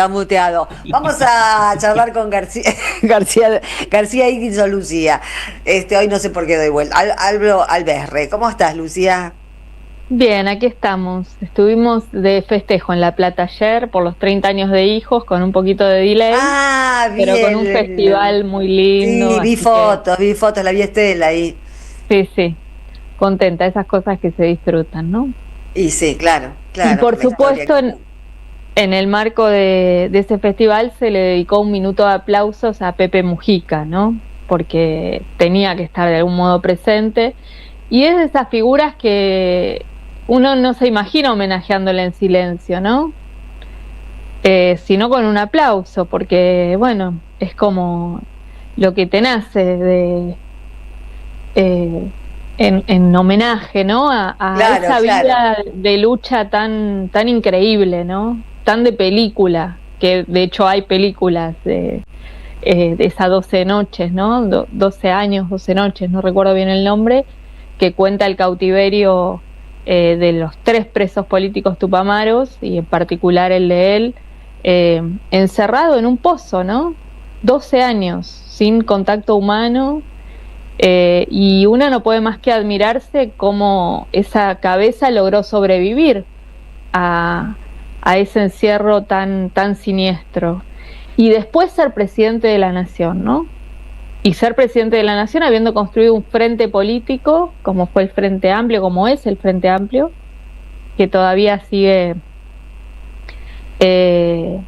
Vamos a charlar con García Iris o Lucía. Hoy no sé por qué doy vuelta. Alberre, ¿cómo estás, Lucía? Bien, aquí estamos. Estuvimos de festejo en La Plata ayer por los 30 años de hijos, con un poquito de delay, pero con un festival muy lindo. Sí, vi fotos, la vi Estela ahí. Sí, contenta, esas cosas que se disfrutan, ¿no? Y sí, claro. Y por supuesto, en el marco de ese festival se le dedicó un minuto de aplausos a Pepe Mujica, ¿no? Porque tenía que estar de algún modo presente. Y es de esas figuras que uno no se imagina homenajeándole en silencio, ¿no? Sino con un aplauso, porque, bueno, es como lo que te nace en homenaje, ¿no? A esa vida de lucha tan increíble, ¿no? Tan de película, que de hecho hay películas de esas 12 noches, ¿no? 12 años, 12 noches, no recuerdo bien el nombre, que cuenta el cautiverio de los 3 presos políticos tupamaros, y en particular el de él, encerrado en un pozo, ¿no? 12 años, sin contacto humano, y uno no puede más que admirarse cómo esa cabeza logró sobrevivir a ese encierro tan siniestro. Y después ser presidente de la nación, ¿no? Y ser presidente de la nación habiendo construido un frente político, como fue el Frente Amplio, como es el Frente Amplio, que todavía sigue, que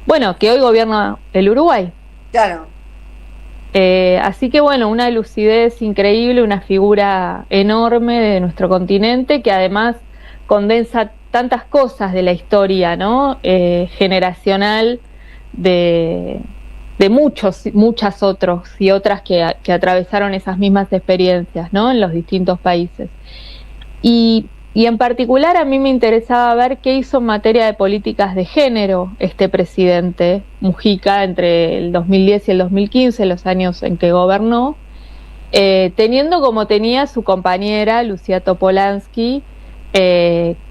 hoy gobierna el Uruguay. Claro. Así que bueno, una lucidez increíble, una figura enorme de nuestro continente, que además condensa tantas cosas de la historia, ¿no? Generacional de muchas otros y otras que atravesaron esas mismas experiencias, ¿no? En los distintos países. Y en particular a mí me interesaba ver qué hizo en materia de políticas de género este presidente Mujica entre el 2010 y el 2015, los años en que gobernó, teniendo como tenía su compañera Lucía Topolansky,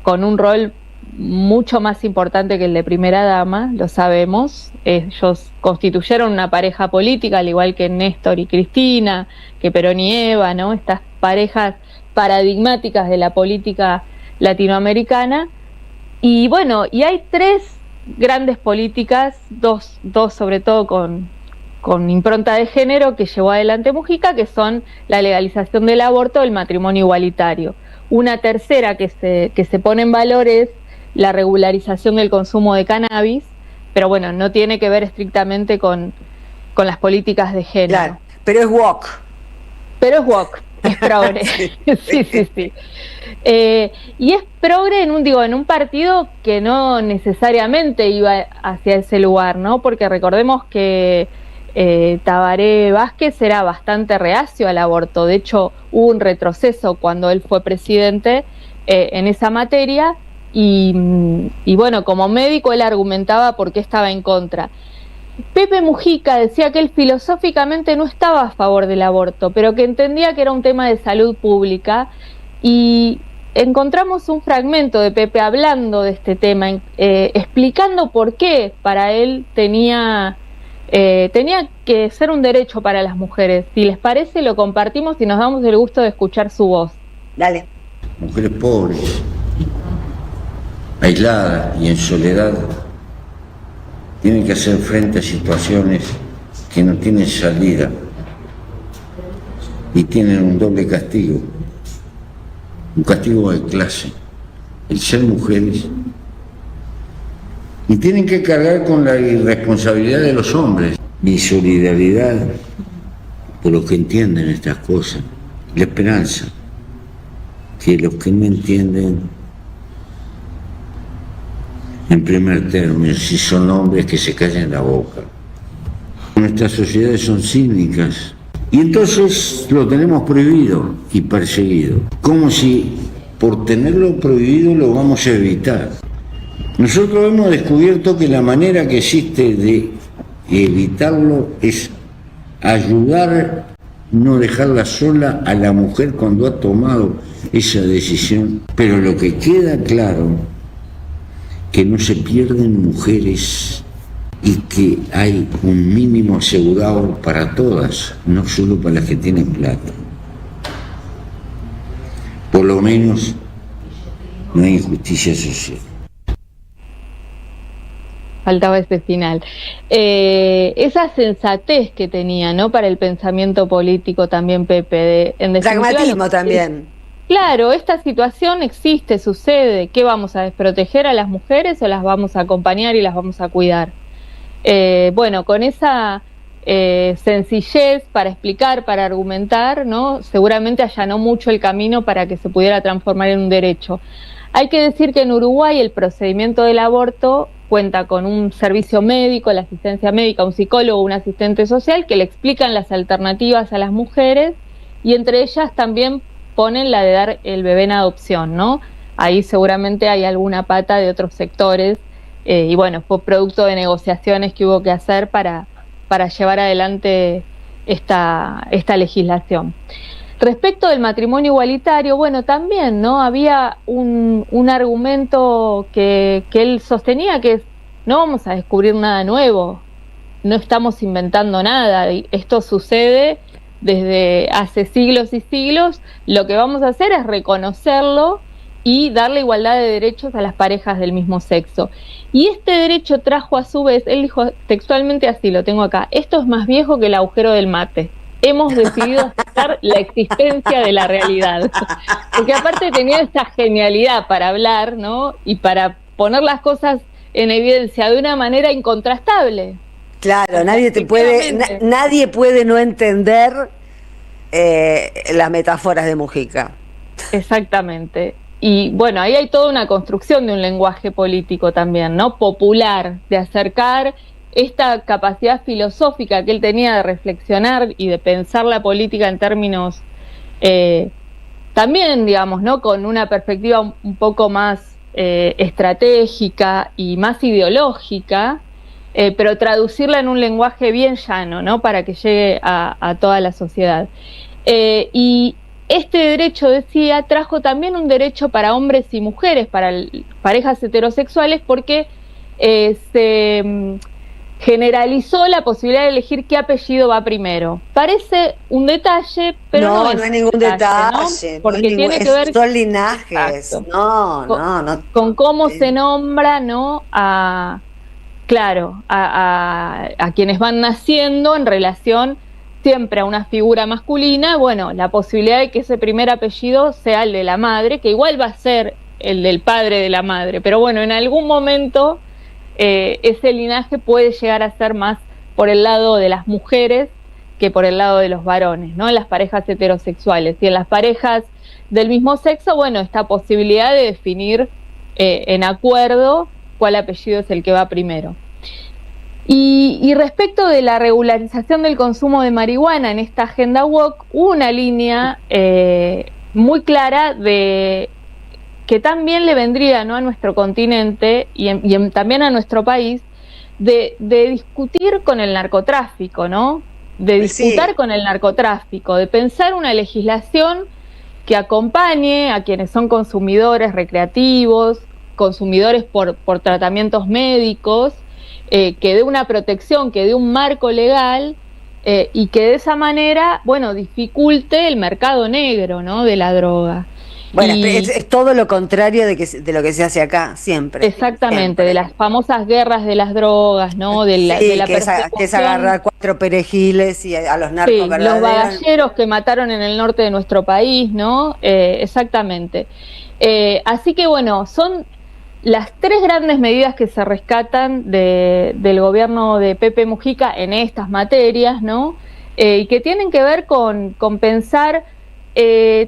con un rol mucho más importante que el de primera dama, lo sabemos. Ellos constituyeron una pareja política, al igual que Néstor y Cristina, que Perón y Eva, ¿no? Estas parejas paradigmáticas de la política latinoamericana. Y bueno, y hay 3 grandes políticas, dos sobre todo con impronta de género, que llevó adelante Mujica, que son la legalización del aborto, el matrimonio igualitario. Una tercera que se pone en valor es la regularización del consumo de cannabis, pero bueno, no tiene que ver estrictamente con las políticas de género. Claro, pero es woke. Pero es woke, es progre. Sí. Y es progre en un partido que no necesariamente iba hacia ese lugar, ¿no? Porque recordemos que Tabaré Vázquez era bastante reacio al aborto. De hecho, hubo un retroceso cuando él fue presidente en esa materia. Y bueno, como médico él argumentaba por qué estaba en contra. Pepe Mujica decía que él filosóficamente no estaba a favor del aborto, pero que entendía que era un tema de salud pública, y encontramos un fragmento de Pepe hablando de este tema, explicando por qué para él tenía que ser un derecho para las mujeres. Si les parece, lo compartimos y nos damos el gusto de escuchar su voz. Dale. Mujeres pobres, aisladas y en soledad, tienen que hacer frente a situaciones que no tienen salida y tienen un doble castigo, un castigo de clase, el ser mujeres, y tienen que cargar con la irresponsabilidad de los hombres. Mi solidaridad por los que entienden estas cosas, la esperanza que los que no entienden, en primer término, si son hombres, que se callen la boca. Nuestras sociedades son cínicas y entonces lo tenemos prohibido y perseguido, como si por tenerlo prohibido lo vamos a evitar. Nosotros hemos descubierto que la manera que existe de evitarlo es ayudar, no dejarla sola a la mujer cuando ha tomado esa decisión, pero lo que queda claro que no se pierden mujeres y que hay un mínimo asegurado para todas, no solo para las que tienen plata. Por lo menos no hay injusticia social. Faltaba ese final. Esa sensatez que tenía, ¿no?, para el pensamiento político también, Pepe. Pragmatismo también. Claro, esta situación existe, sucede. ¿Qué vamos a desproteger a las mujeres o las vamos a acompañar y las vamos a cuidar? Bueno, con esa sencillez para explicar, para argumentar, ¿no?, seguramente allanó mucho el camino para que se pudiera transformar en un derecho. Hay que decir que en Uruguay el procedimiento del aborto cuenta con un servicio médico, la asistencia médica, un psicólogo, un asistente social que le explican las alternativas a las mujeres, y entre ellas también ponen la de dar el bebé en adopción, ¿no? Ahí seguramente hay alguna pata de otros sectores, y bueno, fue producto de negociaciones que hubo que hacer para llevar adelante esta legislación. Respecto del matrimonio igualitario, bueno, también, ¿no?, había un argumento que él sostenía, que es: no vamos a descubrir nada nuevo, no estamos inventando nada, y esto sucede desde hace siglos y siglos. Lo que vamos a hacer es reconocerlo y darle igualdad de derechos a las parejas del mismo sexo. Y este derecho trajo a su vez, él dijo textualmente así, lo tengo acá: esto es más viejo que el agujero del mate. Hemos decidido aceptar la existencia de la realidad. Porque aparte tenía esta genialidad para hablar, ¿no?, y para poner las cosas en evidencia de una manera incontrastable. Claro, nadie puede no entender las metáforas de Mujica. Exactamente. Y bueno, ahí hay toda una construcción de un lenguaje político también, ¿no?, popular, de acercar esta capacidad filosófica que él tenía de reflexionar y de pensar la política en términos también, digamos, ¿no?, con una perspectiva un poco más estratégica y más ideológica, pero traducirla en un lenguaje bien llano, ¿no?, para que llegue a toda la sociedad. Y este derecho, decía, trajo también un derecho para hombres y mujeres, para parejas heterosexuales, porque se generalizó la posibilidad de elegir qué apellido va primero. Parece un detalle, pero no es ningún detalle, ¿no? Porque tiene que ver son linajes, con cómo se nombra, ¿no? A quienes van naciendo en relación siempre a una figura masculina. Bueno, la posibilidad de que ese primer apellido sea el de la madre, que igual va a ser el del padre de la madre, pero bueno, en algún momento ese linaje puede llegar a ser más por el lado de las mujeres que por el lado de los varones, ¿no? En las parejas heterosexuales. Y en las parejas del mismo sexo, bueno, esta posibilidad de definir en acuerdo cuál apellido es el que va primero. Y respecto de la regularización del consumo de marihuana en esta agenda woke, hubo una línea muy clara de que también le vendría, ¿no?, a nuestro continente y también a nuestro país, de discutir con el narcotráfico, ¿no? De disputar con el narcotráfico, de pensar una legislación que acompañe a quienes son consumidores recreativos, consumidores por tratamientos médicos, que dé una protección, que dé un marco legal, y que de esa manera, bueno, dificulte el mercado negro, ¿no?, de la droga. Bueno, es todo lo contrario de lo que se hace acá, siempre. Exactamente, siempre. De las famosas guerras de las drogas, ¿no? De la que es agarrar 4 perejiles y a los narcos verdaderos. Los bagalleros que mataron en el norte de nuestro país, ¿no? Exactamente. Así que bueno, son las 3 grandes medidas que se rescatan del gobierno de Pepe Mujica en estas materias, ¿no? Y que tienen que ver con pensar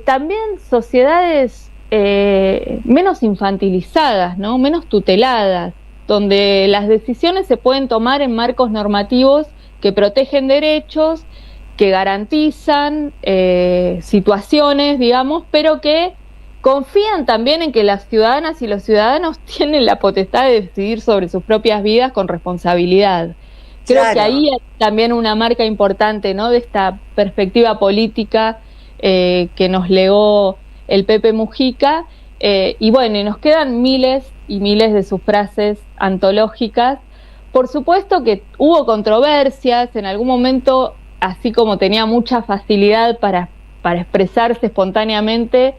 también sociedades menos infantilizadas, ¿no? Menos tuteladas, donde las decisiones se pueden tomar en marcos normativos que protegen derechos, que garantizan situaciones, digamos, pero que confían también en que las ciudadanas y los ciudadanos tienen la potestad de decidir sobre sus propias vidas con responsabilidad. Creo que ahí hay también una marca importante, ¿no?, de esta perspectiva política que nos legó el Pepe Mujica, y bueno, y nos quedan miles y miles de sus frases antológicas. Por supuesto que hubo controversias, en algún momento, así como tenía mucha facilidad para expresarse espontáneamente,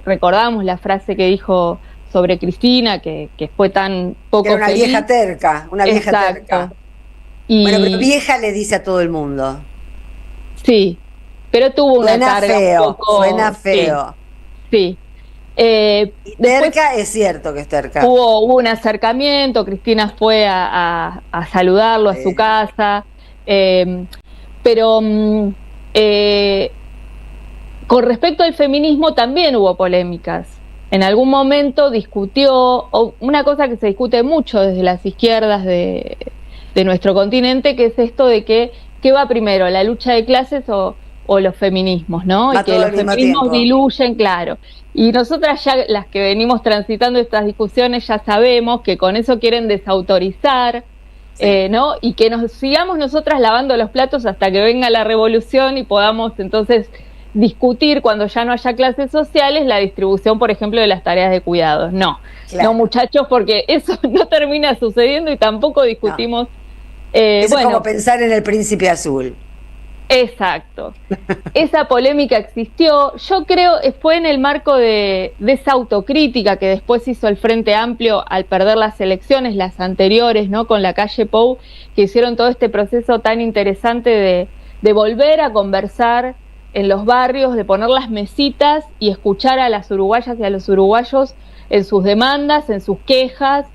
recordamos la frase que dijo sobre Cristina, que fue tan poco que era una feliz. vieja terca, una vieja terca. Bueno, pero vieja le dice a todo el mundo. Sí, pero tuvo una carga un poco... Suena feo. Sí. Terca, es cierto que es terca. Hubo un acercamiento, Cristina fue a saludarlo a su casa, pero con respecto al feminismo también hubo polémicas. En algún momento discutió, una cosa que se discute mucho desde las izquierdas de nuestro continente, que es esto de que ¿qué va primero, la lucha de clases o los feminismos, ¿no? Y que los feminismos diluyen, claro. Y nosotras ya, las que venimos transitando estas discusiones, ya sabemos que con eso quieren desautorizar, ¿no? Y que nos sigamos nosotras lavando los platos hasta que venga la revolución y podamos entonces discutir, cuando ya no haya clases sociales, la distribución, por ejemplo, de las tareas de cuidados. No, no, muchachos, porque eso no termina sucediendo y tampoco discutimos. Eso es como pensar en el Príncipe Azul. Exacto. Esa polémica existió, yo creo, fue en el marco de esa autocrítica que después hizo el Frente Amplio al perder las elecciones, las anteriores, ¿no?, con la calle Pou, que hicieron todo este proceso tan interesante de volver a conversar en los barrios, de poner las mesitas y escuchar a las uruguayas y a los uruguayos en sus demandas, en sus quejas.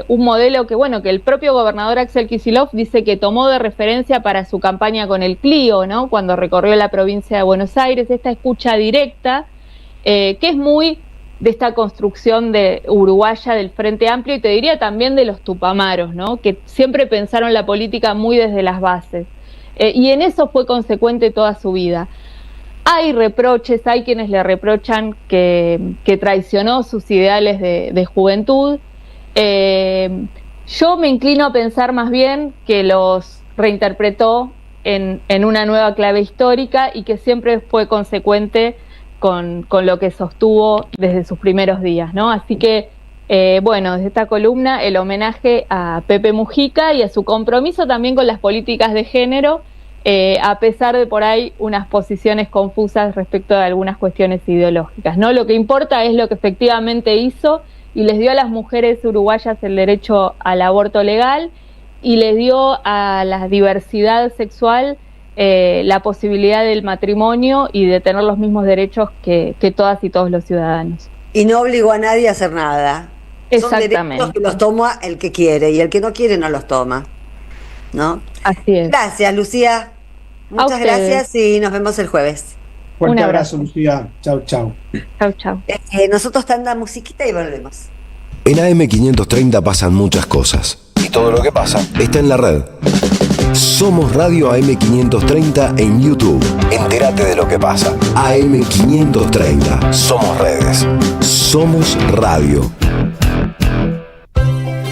Un modelo que, bueno, que el propio gobernador Axel Kicillof dice que tomó de referencia para su campaña con el Clio, ¿no?, cuando recorrió la provincia de Buenos Aires, esta escucha directa, que es muy de esta construcción de uruguaya del Frente Amplio, y te diría también de los tupamaros, ¿no?, que siempre pensaron la política muy desde las bases, y en eso fue consecuente toda su vida. Hay reproches, hay quienes le reprochan que traicionó sus ideales de juventud. Yo me inclino a pensar más bien que los reinterpretó en una nueva clave histórica y que siempre fue consecuente con lo que sostuvo desde sus primeros días, ¿no? Así que, bueno, desde esta columna el homenaje a Pepe Mujica y a su compromiso también con las políticas de género, a pesar de por ahí unas posiciones confusas respecto de algunas cuestiones ideológicas, ¿no? Lo que importa es lo que efectivamente hizo y les dio a las mujeres uruguayas el derecho al aborto legal y les dio a la diversidad sexual la posibilidad del matrimonio y de tener los mismos derechos que todas y todos los ciudadanos. Y no obligó a nadie a hacer nada. Exactamente. Son derechos que los toma el que quiere y el que no quiere no los toma, ¿no? Así es. Gracias, Lucía. Muchas gracias y nos vemos el jueves. Fuerte abrazo, Lucía. Chau, chau. Chau, chau. Nosotros tanda musiquita y volvemos. En AM530 pasan muchas cosas. Y todo lo que pasa está en la red. Somos Radio AM530 en YouTube. Entérate de lo que pasa. AM530. Somos redes. Somos radio.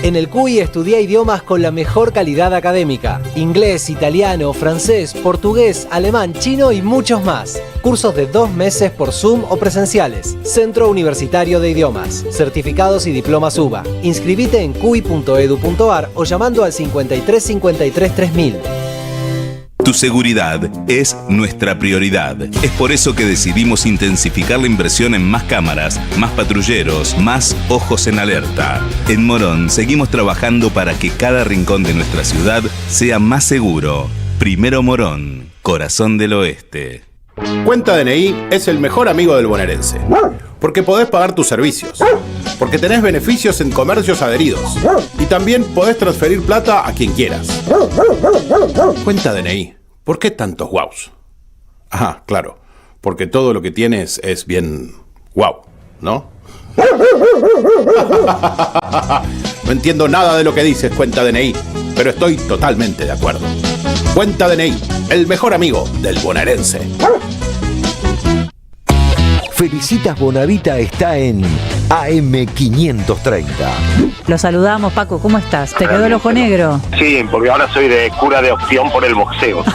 En el CUY estudia idiomas con la mejor calidad académica. Inglés, italiano, francés, portugués, alemán, chino y muchos más. Cursos de 2 meses por Zoom o presenciales. Centro Universitario de Idiomas. Certificados y diplomas UBA. Inscribite en cuy.edu.ar o llamando al 53 53 3000. Tu seguridad es nuestra prioridad. Es por eso que decidimos intensificar la inversión en más cámaras, más patrulleros, más ojos en alerta. En Morón seguimos trabajando para que cada rincón de nuestra ciudad sea más seguro. Primero Morón, corazón del oeste. Cuenta DNI es el mejor amigo del bonaerense. Porque podés pagar tus servicios. Porque tenés beneficios en comercios adheridos. Y también podés transferir plata a quien quieras. Cuenta DNI. ¿Por qué tantos guaus? Ajá, claro. Porque todo lo que tienes es bien guau, ¿no? No entiendo nada de lo que dices, Cuenta DNI, pero estoy totalmente de acuerdo. Cuenta DNI, el mejor amigo del bonaerense. Felicitas Bonavita está en AM530. Lo saludamos, Paco, ¿cómo estás? ¿Te quedó el ojo negro? Sí, porque ahora soy de cura de opción por el boxeo. Por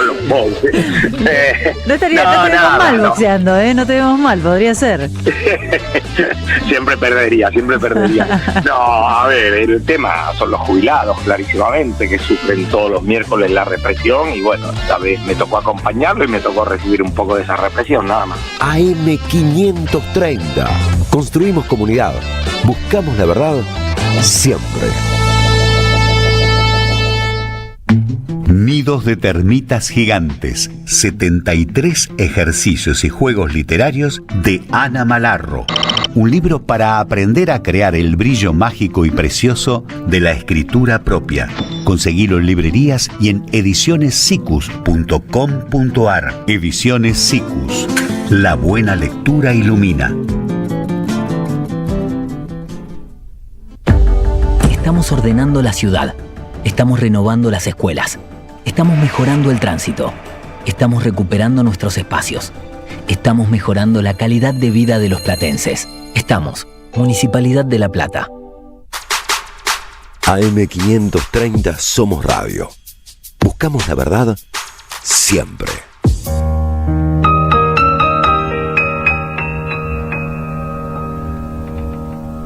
los boxes. No te vemos mal boxeando, ¿eh? No te vemos mal, podría ser. Siempre perdería. No, a ver, el tema son los jubilados, clarísimamente, que sufren todos los miércoles la represión y bueno, esta vez me tocó acompañarlo y me tocó recibir un poco de esa represión, nada más. AM530. Construimos comunidad. Buscamos la verdad siempre. Nidos de termitas gigantes, 73 ejercicios y juegos literarios de Ana Malarro. Un libro para aprender a crear el brillo mágico y precioso de la escritura propia. Conseguilo en librerías y en edicionessicus.com.ar. Ediciones Sicus. La buena lectura ilumina. Estamos ordenando la ciudad. Estamos renovando las escuelas. Estamos mejorando el tránsito. Estamos recuperando nuestros espacios. Estamos mejorando la calidad de vida de los platenses. Estamos, Municipalidad de La Plata. AM530 Somos Radio. Buscamos la verdad siempre.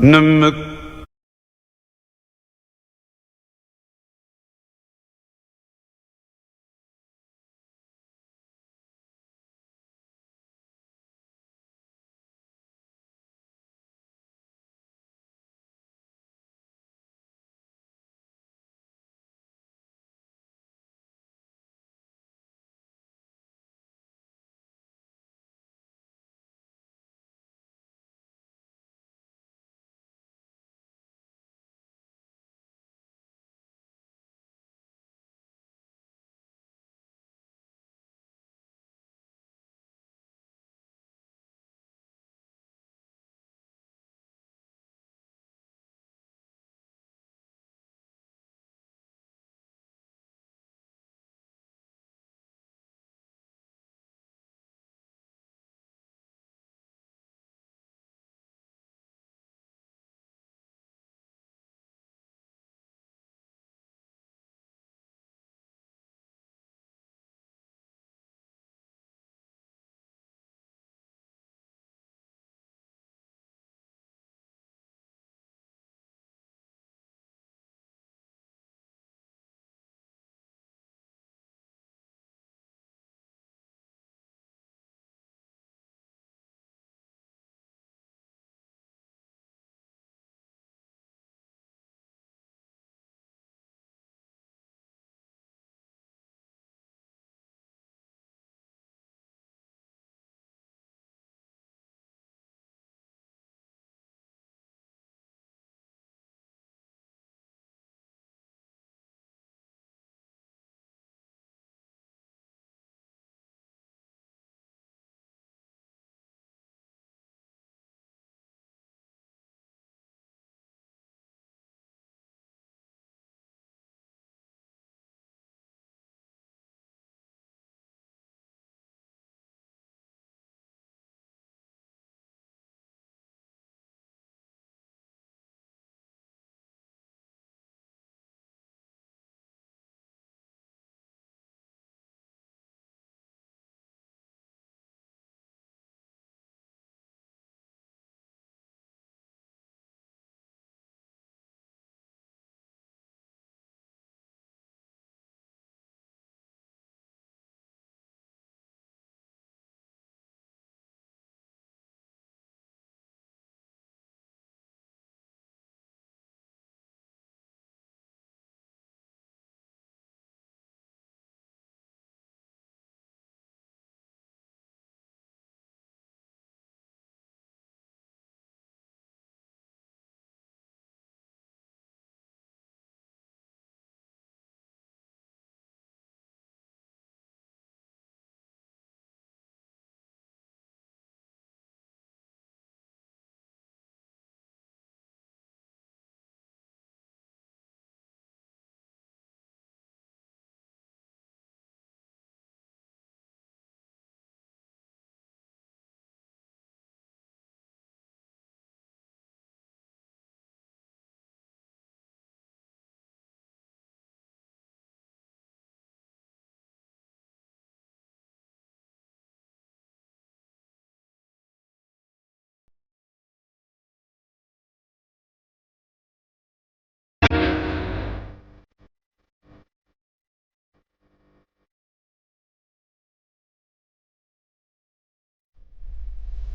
No me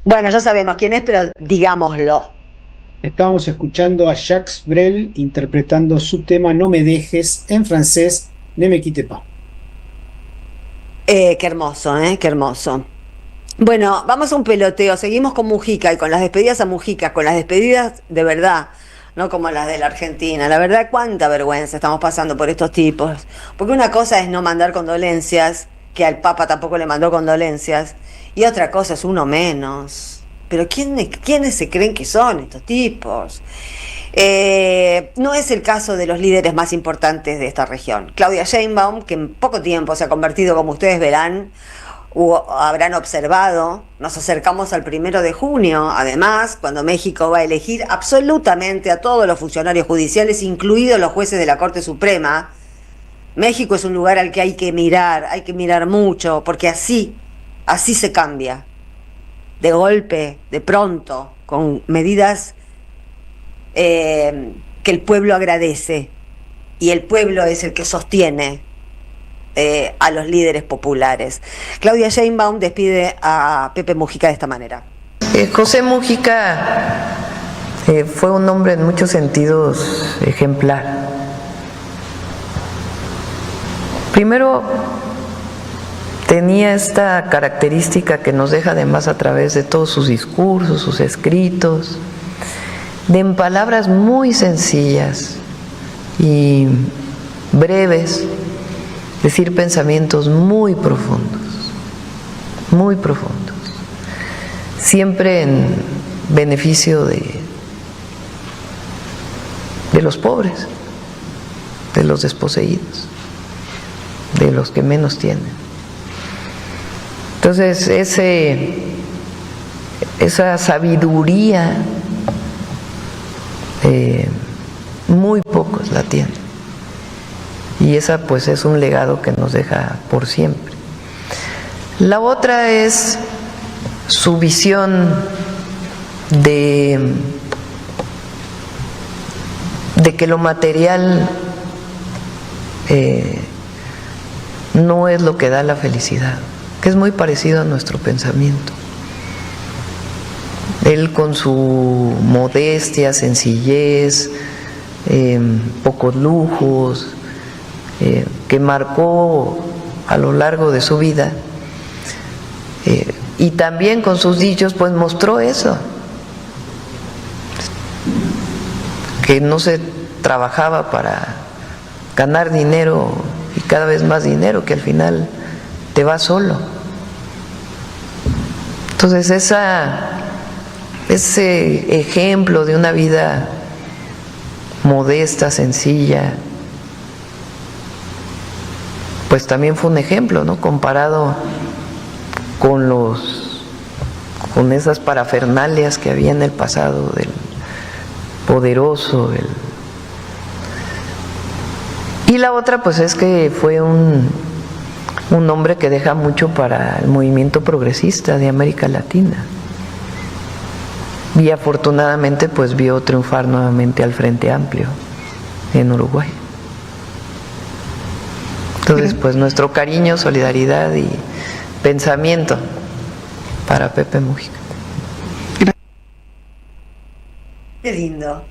Bueno, ya sabemos quién es, pero digámoslo. Estábamos escuchando a Jacques Brel interpretando su tema No me dejes, en francés, Ne me quitte pas. Qué hermoso, qué hermoso. Bueno, vamos a un peloteo. Seguimos con Mujica y con las despedidas a Mujica, con las despedidas de verdad, no como las de la Argentina. La verdad, cuánta vergüenza estamos pasando por estos tipos. Porque una cosa es no mandar condolencias, que al Papa tampoco le mandó condolencias, y otra cosa es uno menos. Pero ¿quiénes se creen que son estos tipos? No es el caso de los líderes más importantes de esta región. Claudia Sheinbaum, que en poco tiempo se ha convertido, como ustedes verán, o habrán observado, nos acercamos al 1 de junio, además, cuando México va a elegir absolutamente a todos los funcionarios judiciales, incluidos los jueces de la Corte Suprema. México es un lugar al que hay que mirar mucho, porque así se cambia. De golpe, de pronto, con medidas que el pueblo agradece, y el pueblo es el que sostiene a los líderes populares. Claudia Sheinbaum despide a Pepe Mujica de esta manera. José Mujica fue un hombre en muchos sentidos ejemplar. Primero, tenía esta característica que nos deja además a través de todos sus discursos, sus escritos, de en palabras muy sencillas y breves, decir pensamientos muy profundos, siempre en beneficio de los pobres, de los desposeídos, de los que menos tienen. Entonces, esa sabiduría, muy pocos la tienen. Y esa pues es un legado que nos deja por siempre. La otra es su visión de que lo material no es lo que da la felicidad, que es muy parecido a nuestro pensamiento. Él, con su modestia, sencillez, pocos lujos, que marcó a lo largo de su vida, y también con sus dichos, pues mostró eso, que no se trabajaba para ganar dinero y cada vez más dinero, que al final te va solo. Entonces ese ejemplo de una vida modesta, sencilla, pues también fue un ejemplo, ¿no? Comparado con esas parafernalias que había en el pasado del poderoso. Y la otra pues es que fue un hombre que deja mucho para el movimiento progresista de América Latina. Y afortunadamente pues vio triunfar nuevamente al Frente Amplio en Uruguay. Entonces pues nuestro cariño, solidaridad y pensamiento para Pepe Mujica. Qué lindo,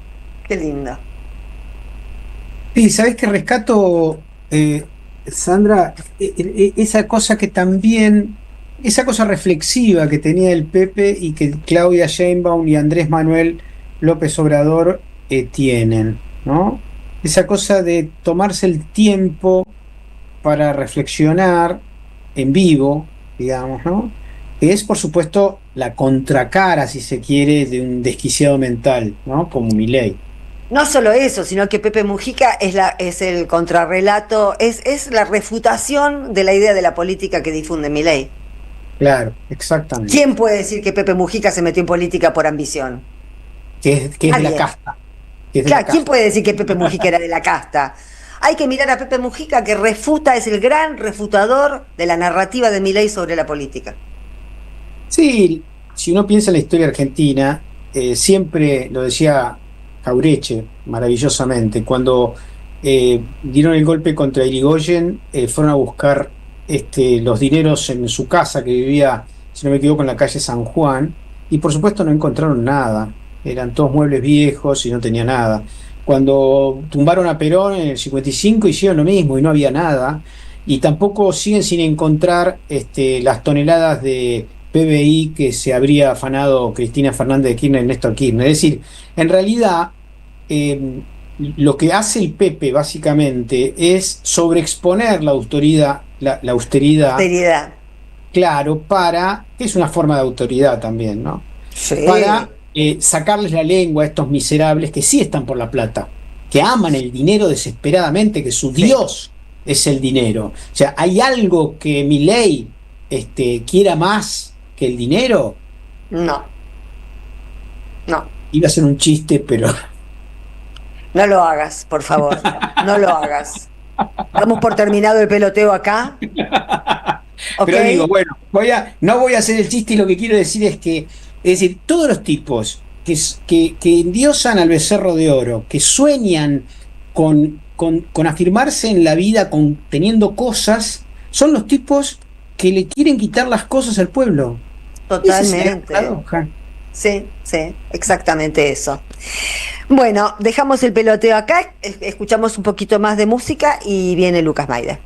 qué lindo. Sí, ¿sabés qué rescato, Sandra? Esa cosa que también, esa cosa reflexiva que tenía el Pepe y que Claudia Sheinbaum y Andrés Manuel López Obrador tienen, ¿no? Esa cosa de tomarse el tiempo para reflexionar en vivo, digamos, ¿no? Es, por supuesto, la contracara, si se quiere, de un desquiciado mental, ¿no? Como Milei. No solo eso, sino que Pepe Mujica es el contrarrelato, es la refutación de la idea de la política que difunde Milei. Claro, exactamente. ¿Quién puede decir que Pepe Mujica se metió en política por ambición? Que es de la casta. Claro, ¿quién puede decir que Pepe Mujica era de la casta? Hay que mirar a Pepe Mujica, que refuta, es el gran refutador de la narrativa de Milei sobre la política. Sí, si uno piensa en la historia argentina, siempre lo decía Jaureche maravillosamente, cuando dieron el golpe contra Irigoyen, fueron a buscar los dineros en su casa, que vivía, si no me equivoco, en la calle San Juan, y por supuesto no encontraron nada. Eran todos muebles viejos y no tenía nada. Cuando tumbaron a Perón en el 55 hicieron lo mismo y no había nada. Y tampoco siguen sin encontrar las toneladas de PBI que se habría afanado Cristina Fernández de Kirchner y Néstor Kirchner. Es decir, en realidad lo que hace el Pepe básicamente es sobreexponer la austeridad, claro, que es una forma de autoridad también, ¿no? Sí. Para sacarles la lengua a estos miserables que sí están por la plata, que aman el dinero desesperadamente, que su Dios es el dinero. O sea, ¿hay algo que Milei quiera más que el dinero? No. Iba a ser un chiste, pero... No lo hagas, por favor. No lo hagas. Damos por terminado el peloteo acá. Pero ¿Okay? digo, bueno, no voy a hacer el chiste y lo que quiero decir es que, todos los tipos que endiosan al becerro de oro, que sueñan con afirmarse en la vida, teniendo cosas, son los tipos que le quieren quitar las cosas al pueblo. Totalmente. Sí, exactamente eso. Bueno, dejamos el peloteo acá, escuchamos un poquito más de música y viene Lucas Maida.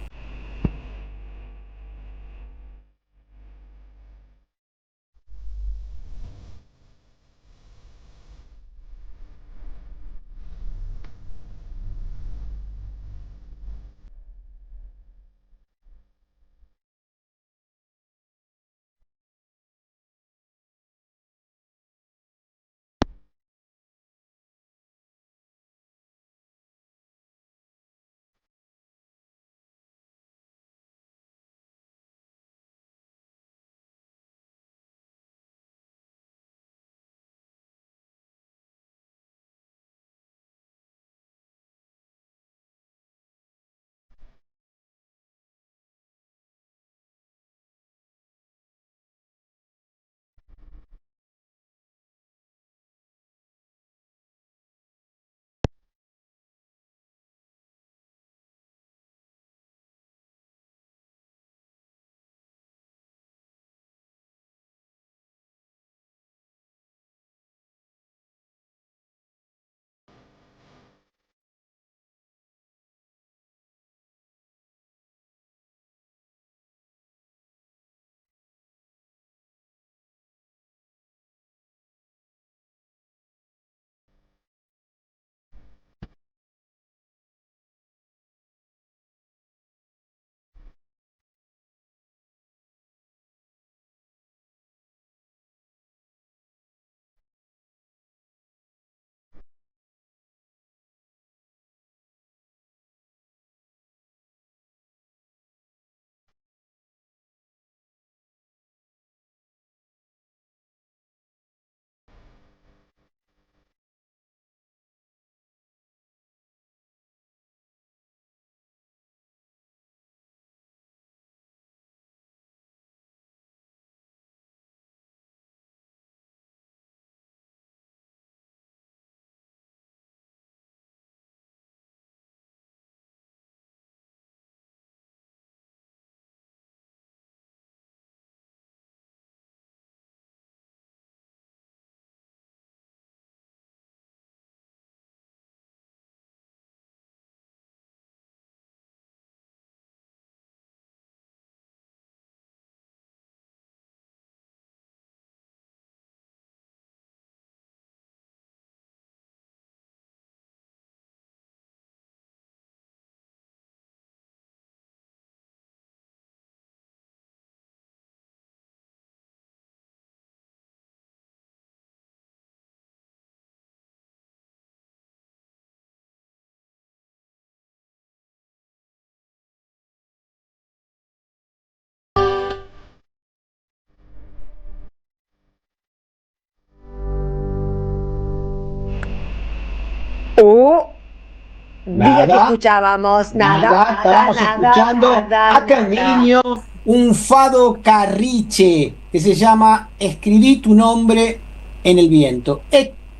Diga que escuchábamos, estábamos escuchando a Carmiño un fado carriche que se llama Escribí tu nombre en el viento.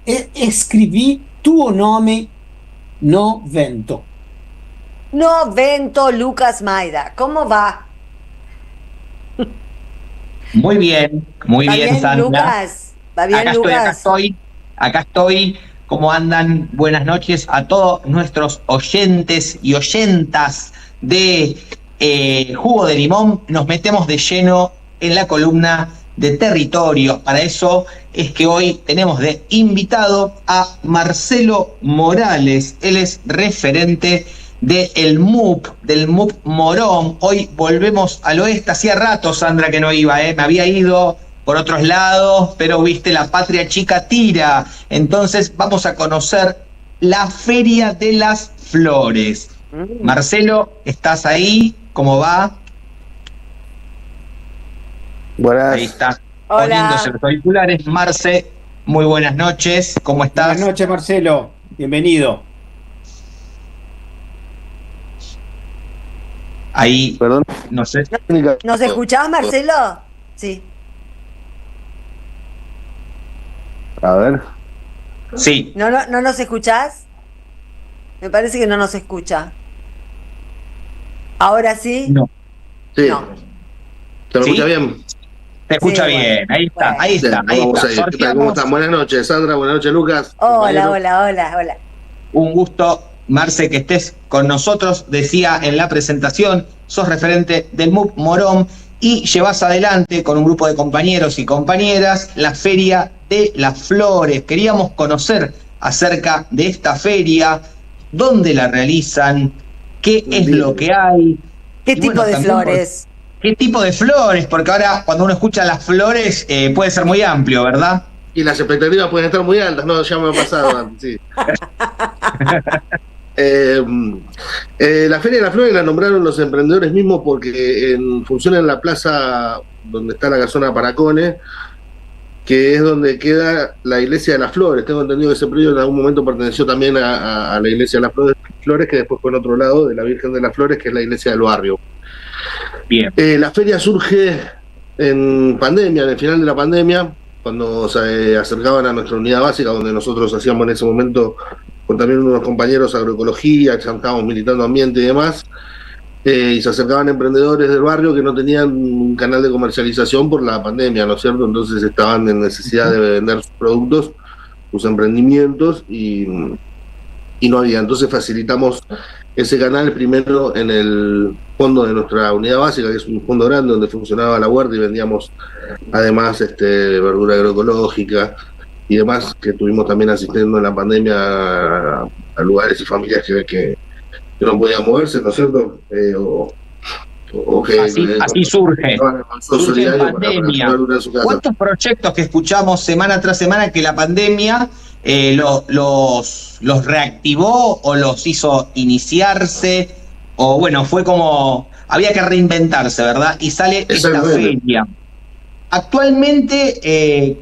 Escribí tu nome no vento. No vento, Lucas Maida. ¿Cómo va? Muy bien, ¿Está bien, Sandra. Lucas? ¿Va bien, Lucas? Acá estoy. ¿Cómo andan? Buenas noches a todos nuestros oyentes y oyentas de Jugo de Limón. Nos metemos de lleno en la columna de territorios. Para eso es que hoy tenemos de invitado a Marcelo Morales. Él es referente del MUP Morón. Hoy volvemos al oeste. Hacía rato, Sandra, que no iba, me había ido por otros lados, pero viste, la patria chica tira. Entonces vamos a conocer la Feria de las Flores. Marcelo, ¿estás ahí? ¿Cómo va? Buenas. Ahí está. Poniéndose los auriculares. Marce, muy buenas noches. ¿Cómo estás? Buenas noches, Marcelo. Bienvenido. Ahí, perdón. No sé. ¿Nos escuchás, Marcelo? Sí. A ver. Sí. ¿No nos escuchás? Me parece que no nos escucha. ¿Ahora sí? No. Sí. No. ¿Se me ¿Sí? escucha bien? Te escucha Sí, bien. bueno. Ahí está, Bueno. ahí está. Ahí Vamos está. a ir. ¿Qué tal? ¿Cómo están? Buenas noches, Sandra. Buenas noches, Lucas. Hola, hola. Un gusto, Marce, que estés con nosotros. Decía en la presentación, sos referente del MUP Morón y llevas adelante con un grupo de compañeros y compañeras la Feria de las Flores. Queríamos conocer acerca de esta feria, dónde la realizan, qué es lo que hay. ¿Qué tipo de flores? ¿Qué tipo de flores? Porque ahora cuando uno escucha las flores puede ser muy amplio, ¿verdad? Y las expectativas pueden estar muy altas, no, ya me ha pasado antes, sí. La Feria de las Flores la nombraron los emprendedores mismos porque funciona en la plaza donde está la casona Paracone, que es donde queda la Iglesia de las Flores. Tengo entendido que ese predio en algún momento perteneció también a la Iglesia de las Flores, que después fue en otro lado de la Virgen de las Flores, que es la Iglesia del Barrio. Bien. La feria surge en pandemia, en el final de la pandemia, cuando se acercaban a nuestra unidad básica, donde nosotros hacíamos en ese momento con también unos compañeros agroecología, que estábamos militando ambiente y demás, y se acercaban emprendedores del barrio que no tenían un canal de comercialización por la pandemia, ¿no es cierto? Entonces estaban en necesidad de vender sus productos, sus emprendimientos, y no había. Entonces facilitamos ese canal primero en el fondo de nuestra unidad básica, que es un fondo grande donde funcionaba la huerta y vendíamos además verdura agroecológica y demás, que estuvimos también asistiendo en la pandemia a lugares y familias que no podían moverse, ¿no es cierto? Así surge. Surge en pandemia. ¿Cuántos proyectos que escuchamos semana tras semana que la pandemia los reactivó o los hizo iniciarse? O bueno, fue como, había que reinventarse, ¿verdad? Y sale esta feria. Actualmente,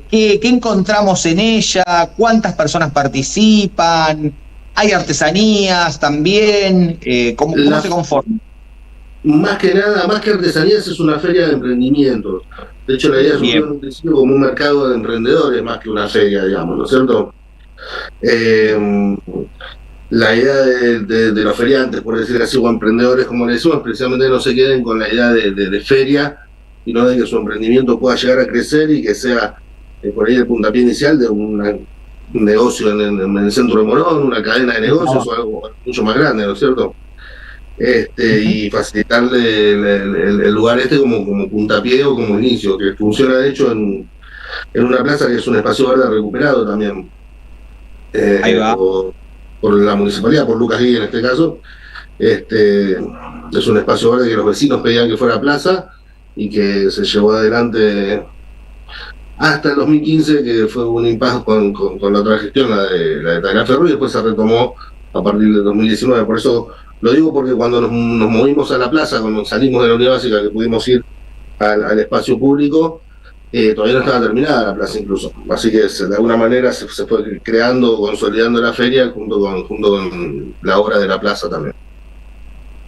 ¿qué encontramos en ella? ¿Cuántas personas participan? ¿Hay artesanías también? ¿Cómo se conforma? Más que nada, más que artesanías, es una feria de emprendimientos. De hecho, la idea surgió en un principio como un mercado de emprendedores más que una feria, digamos, ¿no es cierto? La idea de los feriantes, por decir así, o emprendedores, como le decimos, precisamente no se queden con la idea de feria, sino de que su emprendimiento pueda llegar a crecer y que sea por ahí el puntapié inicial de un negocio en el centro de Morón, una cadena de negocios o algo mucho más grande, ¿no es cierto? Y facilitarle el lugar como puntapié o como inicio, que funciona de hecho en una plaza que es un espacio verde recuperado también. Ahí va. Por la municipalidad, por Lucas Guille en este caso. Es un espacio verde que los vecinos pedían que fuera plaza y que se llevó adelante hasta el 2015, que fue un impasse con la otra gestión, la de Tagliaferro, y después se retomó a partir del 2019. Por eso lo digo, porque cuando nos movimos a la plaza, cuando salimos de la unidad básica, que pudimos ir al espacio público, todavía no estaba terminada la plaza incluso. Así que de alguna manera se fue creando, consolidando la feria junto con la obra de la plaza también.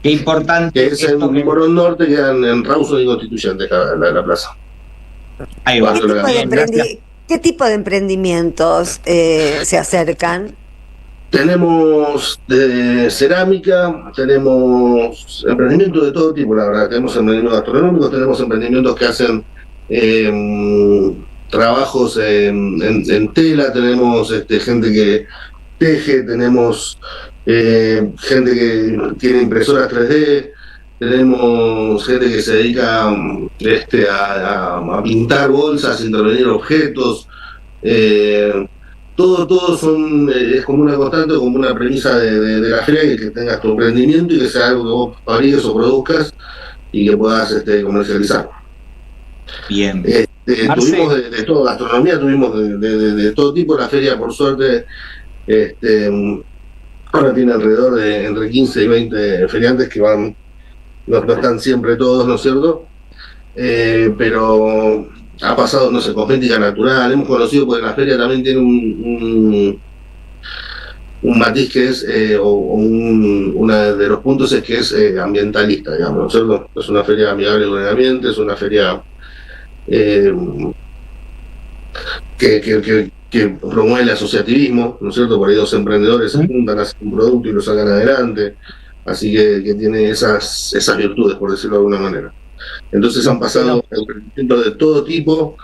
Qué importante. Que es en Morón Norte, quedan en Rawson y Constituyente la plaza. Ahí va. ¿Qué tipo de emprendimientos se acercan? Tenemos de cerámica, tenemos emprendimientos de todo tipo, la verdad. Tenemos emprendimientos gastronómicos, tenemos emprendimientos que hacen trabajos en tela, tenemos gente que teje, tenemos gente que tiene impresoras 3D, tenemos gente que se dedica a pintar bolsas, intervenir objetos, todo son, es como una constante, como una premisa de la feria, que tengas tu emprendimiento y que sea algo que vos fabriques o produzcas y que puedas comercializar. Bien. Tuvimos de todo, gastronomía, tuvimos de todo tipo. La feria, por suerte, ahora tiene alrededor de entre 15 y 20 feriantes que van, no están siempre todos, ¿no es cierto? Pero ha pasado, no sé, cosmética natural, hemos conocido, porque la feria también tiene un matiz que es, uno de los puntos es que es ambientalista, digamos, ¿no es cierto? Es una feria amigable con el ambiente, es una feria que promueve el asociativismo, ¿no es cierto? Por ahí dos emprendedores se juntan, hacen un producto y lo sacan adelante, así que tiene esas virtudes, por decirlo de alguna manera. Entonces han pasado emprendimientos de todo tipo,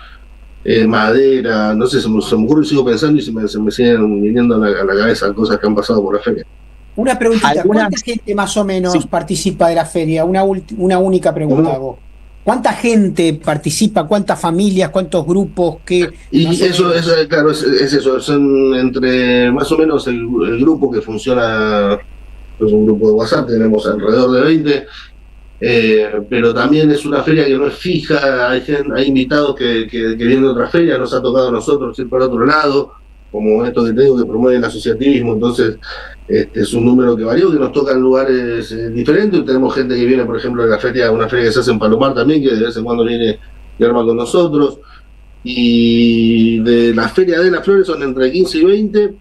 madera, no sé, se me ocurre y sigo pensando y se me siguen viniendo a la cabeza cosas que han pasado por la feria. Una preguntita, ¿cuánta gente más o menos participa de la feria? Una única pregunta hago. ¿Cuánta gente participa? ¿Cuántas familias? ¿Cuántos grupos? Y eso, claro, es eso. Son entre más o menos el grupo que funciona, es un grupo de WhatsApp, tenemos alrededor de 20, pero también es una feria que no es fija, hay invitados que vienen de otras ferias, nos ha tocado a nosotros ir por otro lado, como esto que te digo, que promueve el asociativismo, entonces es un número que varía, que nos toca en lugares diferentes. Tenemos gente que viene, por ejemplo, de la feria, una feria que se hace en Palomar también, que de vez en cuando viene y arma con nosotros, y de la feria de las flores son entre 15 y 20,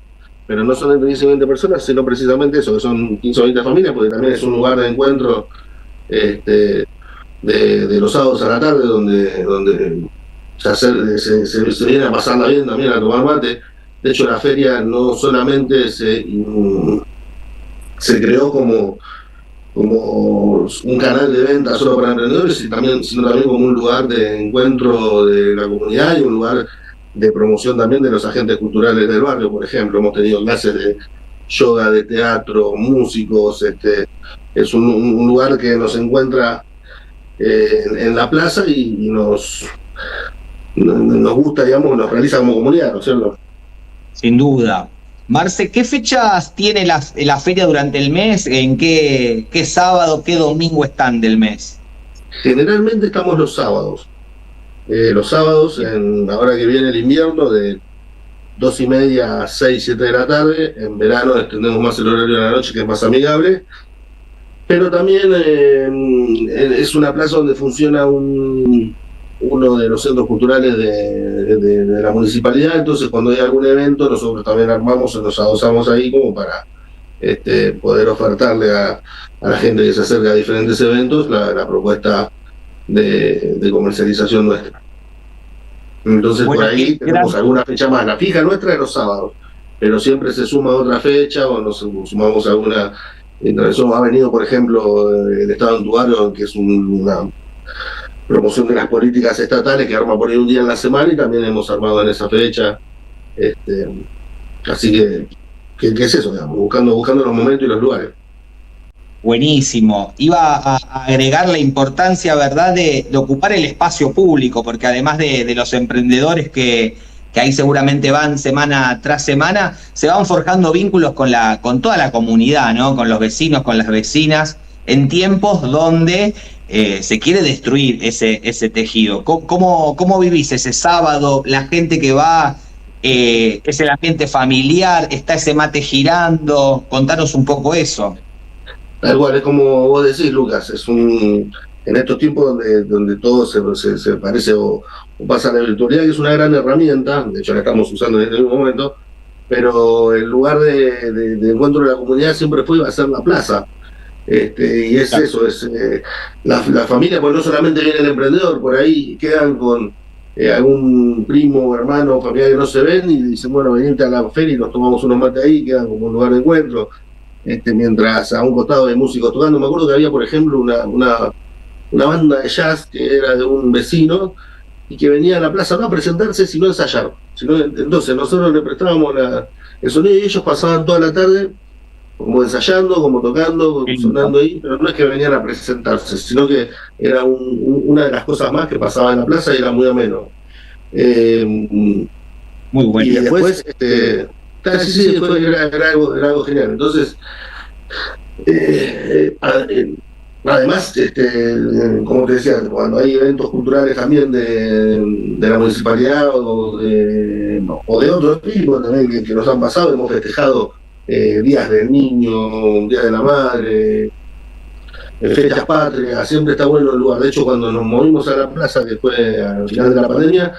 pero no son entre 15 y 20 personas, sino precisamente eso, que son 15 o 20 familias, porque también es un lugar de encuentro de los sábados a la tarde, donde ya se viene a pasarla bien también, a tomar mate. De hecho, la feria no solamente se creó como un canal de venta solo para emprendedores, sino también como un lugar de encuentro de la comunidad y un lugar de promoción también de los agentes culturales del barrio. Por ejemplo, hemos tenido clases de yoga, de teatro, músicos. Es un lugar que nos encuentra en la plaza y nos gusta, digamos, nos realiza como comunidad, ¿no es cierto? Sin duda. Marce, ¿qué fechas tiene la feria durante el mes? ¿En qué sábado, qué domingo están del mes? Generalmente estamos los sábados. Ahora que viene el invierno, de 2:30 a 6, 7 de la tarde. En verano extendemos más el horario de la noche, que es más amigable. Pero también es una plaza donde funciona uno de los centros culturales de la municipalidad. Entonces, cuando hay algún evento, nosotros también armamos, nos adosamos ahí como para poder ofertarle a la gente que se acerca a diferentes eventos la propuesta de comercialización nuestra. Entonces, por ahí tenemos alguna fecha más. La fija nuestra es los sábados, pero siempre se suma otra fecha o nos sumamos a alguna intervención. Ha venido, por ejemplo, el Estado en tu barrio, que es una promoción de las políticas estatales, que arma por ahí un día en la semana, y también hemos armado en esa fecha. Así que es eso, digamos, buscando los momentos y los lugares. Buenísimo. Iba a agregar la importancia, ¿verdad?, de ocupar el espacio público, porque además de los emprendedores que ahí seguramente van semana tras semana, se van forjando vínculos con toda la comunidad, ¿no? Con los vecinos, con las vecinas, en tiempos donde se quiere destruir ese tejido. ¿Cómo vivís ese sábado? La gente que va, es el ambiente familiar, está ese mate girando. Contanos un poco eso. Tal cual, es como vos decís, Lucas, en estos tiempos donde todo se parece o pasa a la virtualidad, que es una gran herramienta, de hecho la estamos usando en este momento, pero el lugar de encuentro de la comunidad siempre fue y va a ser la plaza. Y es eso, es la familia, pues no solamente viene el emprendedor, por ahí quedan con algún primo o hermano o familiar que no se ven y dicen, bueno, venite a la feria y nos tomamos unos mates ahí, quedan como un lugar de encuentro. Mientras a un costado hay músicos tocando. Me acuerdo que había, por ejemplo, una banda de jazz que era de un vecino, y que venía a la plaza no a presentarse, sino a ensayar. Entonces nosotros le prestábamos el sonido y ellos pasaban toda la tarde como ensayando, como tocando, sonando ahí, pero no es que venían a presentarse, sino que era una de las cosas más que pasaba en la plaza y era muy ameno. Muy bueno. Y después, después era algo genial. Entonces, además, como te decía, cuando hay eventos culturales también de la municipalidad o de otro tipo también que nos han pasado, hemos festejado días del niño, días de la madre, fechas patrias, siempre está bueno el lugar. De hecho, cuando nos movimos a la plaza, que fue al final de la pandemia,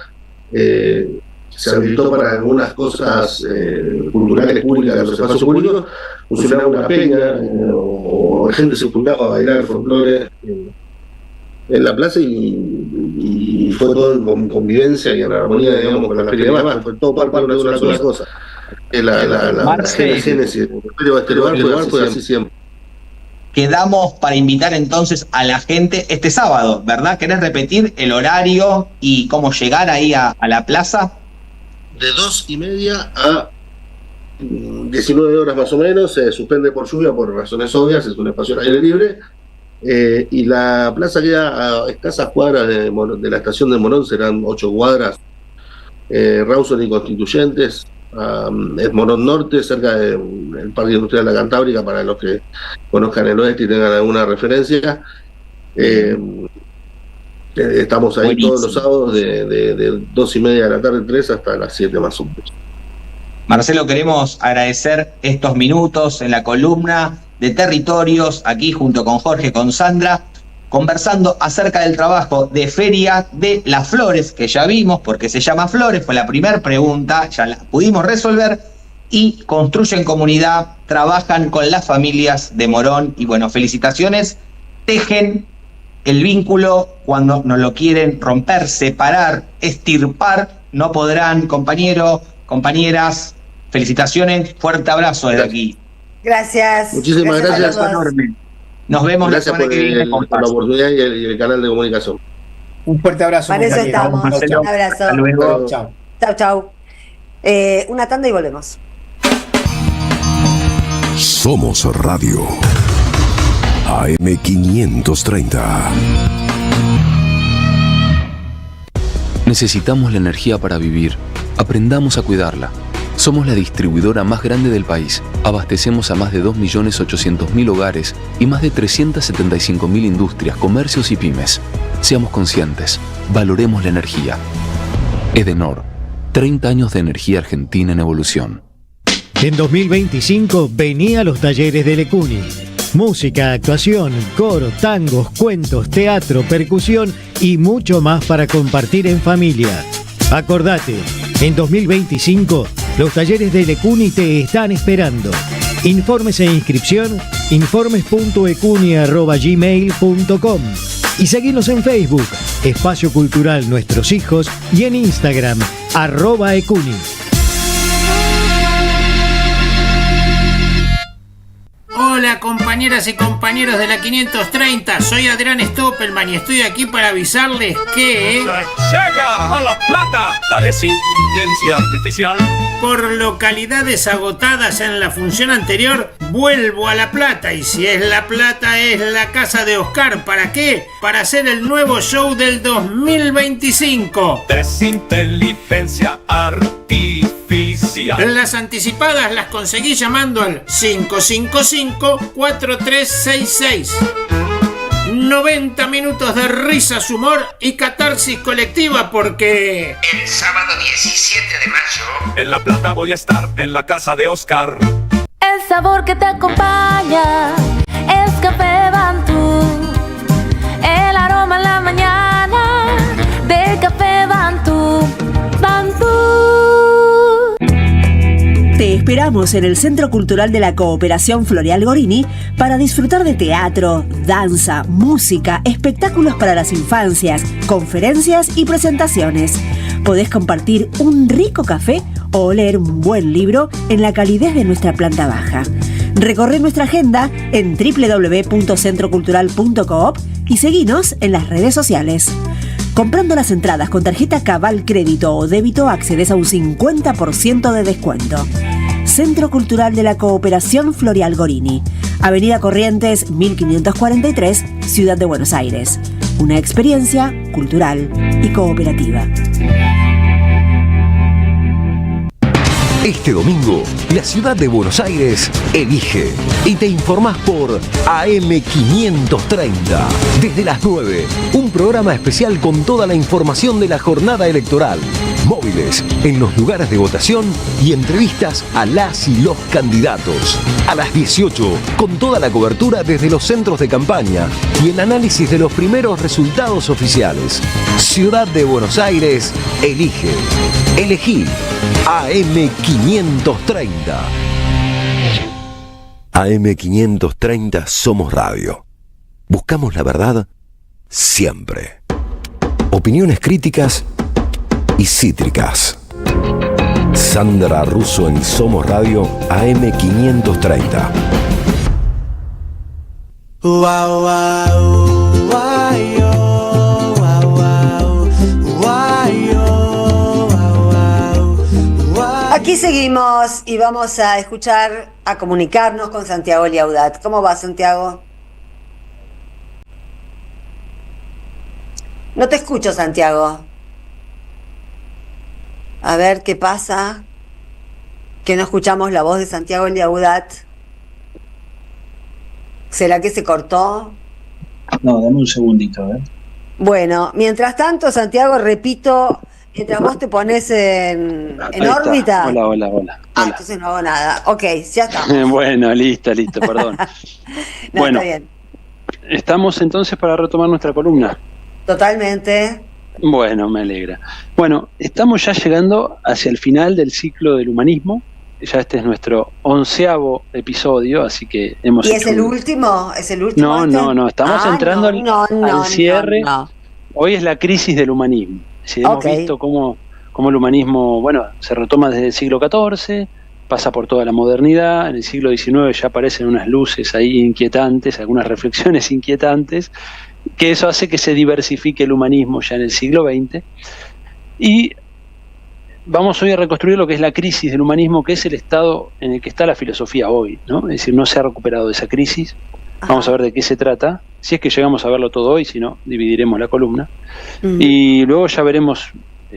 se habilitó para algunas cosas culturales públicas de los espacios públicos, funcionaba una peña, o la gente se juntaba a bailar folclore en la plaza y fue todo en convivencia y en armonía, digamos, con la feria de demás, fue todo parte de una sola cosa. La génesis del este lugar fue así siempre. Quedamos para invitar entonces a la gente este sábado, ¿verdad? ¿Querés repetir el horario y cómo llegar ahí a la plaza? De 2:30 a 19 horas más o menos, se suspende por lluvia por razones obvias, es un espacio al aire libre, y la plaza queda a escasas cuadras de la estación de Morón, serán 8 cuadras, Rawson y Constituyentes, es Morón Norte, cerca del Parque Industrial de la Cantábrica, para los que conozcan el oeste y tengan alguna referencia. Estamos ahí buenísimo. Todos los sábados de 2:30 de la tarde, 3 hasta las 7 más o menos. Marcelo, queremos agradecer estos minutos en la columna de Territorios, aquí junto con Jorge, con Sandra, conversando acerca del trabajo de Feria de las Flores, que ya vimos, porque se llama Flores, fue la primera pregunta, ya la pudimos resolver, y construyen comunidad, trabajan con las familias de Morón, y bueno, felicitaciones, tejen el vínculo cuando no lo quieren romper, separar, estirpar, no podrán, compañeros, compañeras, felicitaciones, fuerte abrazo desde aquí. Gracias. Muchísimas gracias. Enorme. Nos vemos la semana que viene. Por la oportunidad y el canal de comunicación. Un fuerte abrazo. Para eso estamos. Un abrazo. Hasta luego. Chao. Chau. Una tanda y volvemos. Somos Radio AM530. Necesitamos la energía para vivir. Aprendamos a cuidarla. Somos la distribuidora más grande del país. Abastecemos a más de 2.800.000 hogares y más de 375.000 industrias, comercios y pymes. Seamos conscientes. Valoremos la energía. Edenor. 30 años de energía argentina en evolución. En 2025 venía a los talleres de Lecuni. Música, actuación, coro, tangos, cuentos, teatro, percusión y mucho más para compartir en familia. Acordate, en 2025 los talleres de Lecuni te están esperando. Informes e inscripción, informes.ecuni@gmail.com y seguinos en Facebook, Espacio Cultural Nuestros Hijos, y en Instagram, @ecuni. Hola compañeras y compañeros de la 530, soy Adrián Stoppelman y estoy aquí para avisarles que... ¡Llega a La Plata la desintencia artificial! Por localidades agotadas en la función anterior, vuelvo a La Plata, y si es La Plata es la casa de Oscar. ¿Para qué? Para hacer el nuevo show del 2025. Desinteligencia artificial. Las anticipadas las conseguí llamando al 555-4366. 90 minutos de risas, humor y catarsis colectiva, porque... El sábado 17 de mayo en La Plata voy a estar en la casa de Oscar. El sabor que te acompaña es Café Bantú. El aroma en la mañana de Café Bantú. Bantú. Te esperamos en el Centro Cultural de la Cooperación Floreal Gorini para disfrutar de teatro, danza, música, espectáculos para las infancias, conferencias y presentaciones. Podés compartir un rico café o leer un buen libro en la calidez de nuestra planta baja. Recorre nuestra agenda en www.centrocultural.coop y seguinos en las redes sociales. Comprando las entradas con tarjeta Cabal Crédito o Débito accedes a un 50% de descuento. Centro Cultural de la Cooperación Florial Gorini, Avenida Corrientes 1543, Ciudad de Buenos Aires. Una experiencia cultural y cooperativa. Este domingo, la ciudad de Buenos Aires elige y te informás por AM530. Desde las 9, un programa especial con toda la información de la jornada electoral, móviles en los lugares de votación y entrevistas a las y los candidatos. A las 18, con toda la cobertura desde los centros de campaña y el análisis de los primeros resultados oficiales. Ciudad de Buenos Aires elige. Elegí AM530. AM530 Somos Radio. Buscamos la verdad siempre. Opiniones críticas y cítricas. Sandra Russo en Somos Radio AM530. Aquí seguimos y vamos a escuchar, a comunicarnos con Santiago Liaudat. ¿Cómo va, Santiago? No te escucho, Santiago. A ver qué pasa. Que no escuchamos la voz de Santiago Liaudat. ¿Será que se cortó? No, dame un segundito, a ver. Bueno, mientras tanto, Santiago, repito, mientras vos te pones en órbita. Hola. Entonces no hago nada. Ok, ya estamos. Bueno, listo, perdón. No, bueno, está bien. estamos entonces para retomar nuestra columna. Totalmente. Bueno, me alegra. Bueno, estamos ya llegando hacia el final del ciclo del humanismo. Ya este es nuestro 11º episodio, así que hemos ¿Y hecho es el último? ¿Es el último? No, estamos entrando al cierre. No. Hoy es la crisis del humanismo. Si hemos visto cómo el humanismo, se retoma desde el siglo XIV, pasa por toda la modernidad, en el siglo XIX ya aparecen unas luces ahí inquietantes, algunas reflexiones inquietantes, que eso hace que se diversifique el humanismo ya en el siglo XX. Y vamos hoy a reconstruir lo que es la crisis del humanismo, que es el estado en el que está la filosofía hoy, ¿no? Es decir, no se ha recuperado de esa crisis. Vamos a ver de qué se trata, si es que llegamos a verlo todo hoy, si no, dividiremos la columna. Y luego ya veremos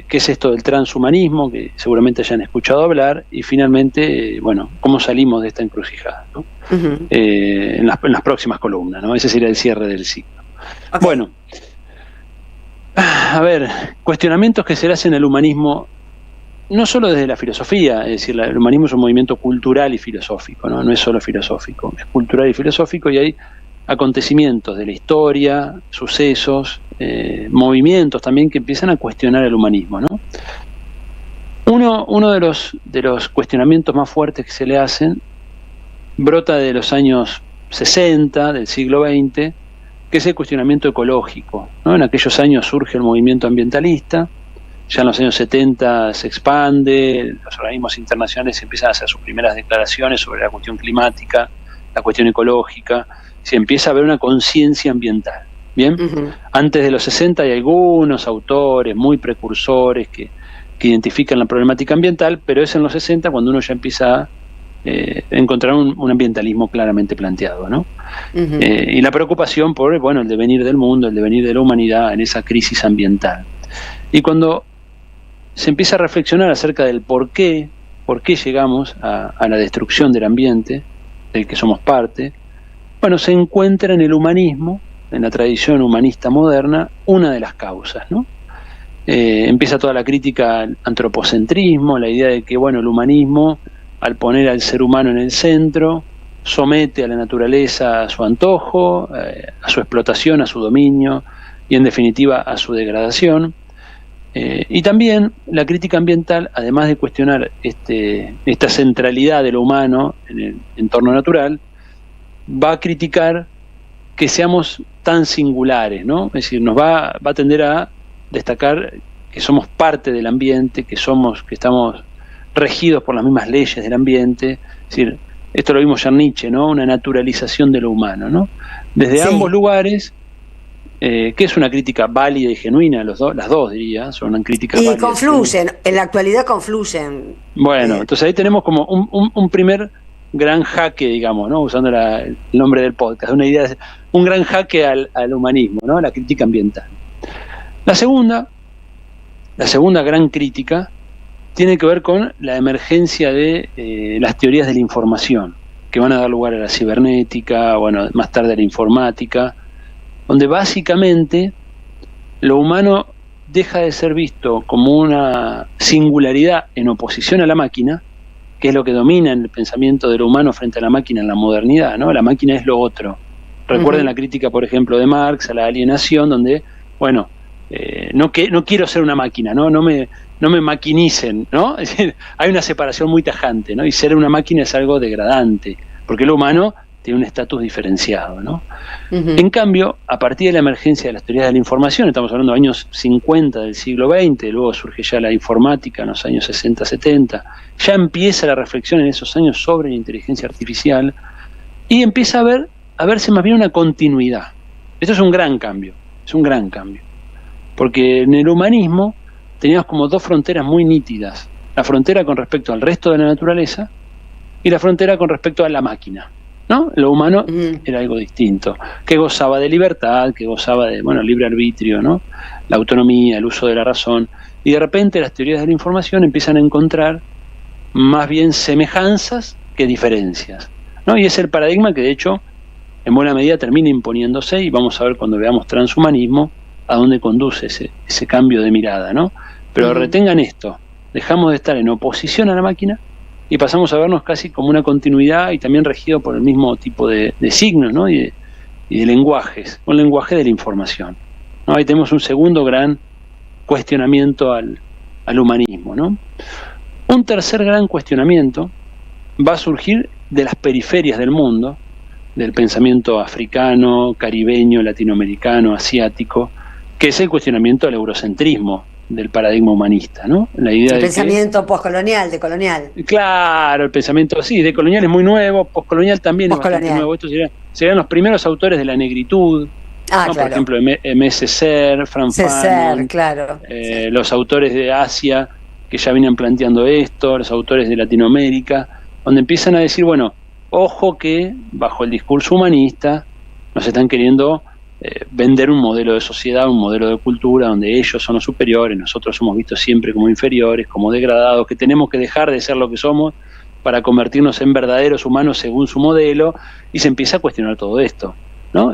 qué es esto del transhumanismo, que seguramente hayan escuchado hablar, y finalmente, cómo salimos de esta encrucijada, ¿no? En las próximas columnas, ¿no? Ese sería el cierre del ciclo. Bueno, a ver, cuestionamientos que se le hacen al humanismo, no solo desde la filosofía, es decir, el humanismo es un movimiento cultural y filosófico, no es solo filosófico, es cultural y filosófico, y hay acontecimientos de la historia, sucesos, movimientos también que empiezan a cuestionar el humanismo, ¿no? Uno de los cuestionamientos más fuertes que se le hacen brota de los años 60 del siglo XX, que es el cuestionamiento ecológico, ¿no? En aquellos años surge el movimiento ambientalista. Ya en los años 70 se expande, los organismos internacionales empiezan a hacer sus primeras declaraciones sobre la cuestión climática, la cuestión ecológica, se empieza a ver una conciencia ambiental. Bien, antes de los 60 hay algunos autores muy precursores que identifican la problemática ambiental, pero es en los 60 cuando uno ya empieza a encontrar un ambientalismo claramente planteado, ¿no? Y la preocupación por el devenir del mundo, el devenir de la humanidad en esa crisis ambiental. Y cuando se empieza a reflexionar acerca del por qué llegamos a la destrucción del ambiente, del que somos parte, se encuentra en el humanismo, en la tradición humanista moderna, una de las causas, ¿no? Empieza toda la crítica al antropocentrismo, la idea de que, el humanismo, al poner al ser humano en el centro, somete a la naturaleza a su antojo, a su explotación, a su dominio y, en definitiva, a su degradación. Y también la crítica ambiental, además de cuestionar esta centralidad de lo humano en el entorno natural, va a criticar que seamos tan singulares, ¿no? Es decir, nos va a tender a destacar que somos parte del ambiente, que estamos regidos por las mismas leyes del ambiente. Es decir, esto lo vimos ya en Nietzsche, ¿no? Una naturalización de lo humano, ¿no? Desde ambos lugares que es una crítica válida y genuina, las dos diría, son una crítica válida. Y confluyen, en la actualidad confluyen. Bueno, entonces ahí tenemos como un primer gran jaque, digamos, ¿no? Usando el nombre del podcast, una idea, un gran jaque al humanismo, ¿no? La crítica ambiental. La segunda gran crítica tiene que ver con la emergencia de las teorías de la información, que van a dar lugar a la cibernética, bueno, más tarde a la informática, donde básicamente lo humano deja de ser visto como una singularidad en oposición a la máquina, que es lo que domina en el pensamiento de lo humano frente a la máquina en la modernidad, ¿no? La máquina es lo otro. Recuerden la crítica, por ejemplo, de Marx a la alienación, donde, bueno, no quiero ser una máquina, ¿no? No me maquinicen, ¿no? Es decir, hay una separación muy tajante, ¿no? Y ser una máquina es algo degradante, porque lo humano tiene un estatus diferenciado, ¿no? En cambio, a partir de la emergencia de las teorías de la información, estamos hablando de años 50 del siglo XX, luego surge ya la informática en los años 60, 70, ya empieza la reflexión en esos años sobre la inteligencia artificial y empieza a verse más bien una continuidad. Esto es un gran cambio, porque en el humanismo teníamos como dos fronteras muy nítidas, la frontera con respecto al resto de la naturaleza y la frontera con respecto a la máquina, ¿no? Lo humano era algo distinto, que gozaba de libertad, que gozaba de, bueno, libre arbitrio, ¿no? La autonomía, el uso de la razón, y de repente las teorías de la información empiezan a encontrar más bien semejanzas que diferencias, ¿no? Y es el paradigma que de hecho en buena medida termina imponiéndose, y vamos a ver cuando veamos transhumanismo a dónde conduce ese cambio de mirada, ¿no? Pero retengan esto, dejamos de estar en oposición a la máquina y pasamos a vernos casi como una continuidad y también regido por el mismo tipo de signos, ¿no? y de lenguajes, un lenguaje de la información, ¿no? Ahí tenemos un segundo gran cuestionamiento al humanismo, ¿no? Un tercer gran cuestionamiento va a surgir de las periferias del mundo, del pensamiento africano, caribeño, latinoamericano, asiático, que es el cuestionamiento del eurocentrismo, del paradigma humanista, ¿no? La idea el de pensamiento postcolonial, decolonial. Claro, el pensamiento, sí, decolonial es muy nuevo, postcolonial también es bastante nuevo. Estos serían los primeros autores de la negritud, ¿no? Claro. Por ejemplo, M. Césaire, Frank Fanon, claro. Los autores de Asia que ya venían planteando esto, los autores de Latinoamérica, donde empiezan a decir, bueno, ojo que bajo el discurso humanista nos están queriendo vender un modelo de sociedad, un modelo de cultura donde ellos son los superiores, nosotros somos vistos siempre como inferiores, como degradados, que tenemos que dejar de ser lo que somos para convertirnos en verdaderos humanos según su modelo, y se empieza a cuestionar todo esto, ¿no?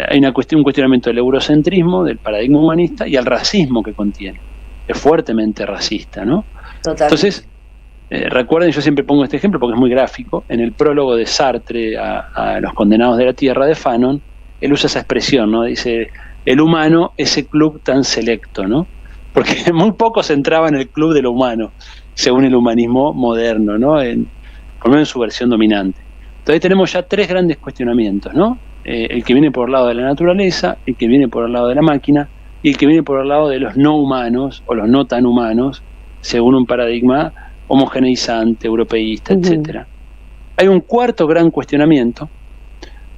Hay un cuestionamiento del eurocentrismo, del paradigma humanista y al racismo que contiene. Es fuertemente racista, ¿no? Total. Entonces, recuerden, yo siempre pongo este ejemplo porque es muy gráfico, en el prólogo de Sartre a Los Condenados de la Tierra de Fanon, él usa esa expresión, ¿no? Dice, el humano, ese club tan selecto, ¿no? Porque muy pocos entraban en el club de lo humano, según el humanismo moderno, ¿no? Por lo menos en su versión dominante. Entonces tenemos ya tres grandes cuestionamientos, ¿no? El que viene por el lado de la naturaleza, el que viene por el lado de la máquina, y el que viene por el lado de los no humanos, o los no tan humanos, según un paradigma homogeneizante, europeísta, etcétera. Hay un cuarto gran cuestionamiento,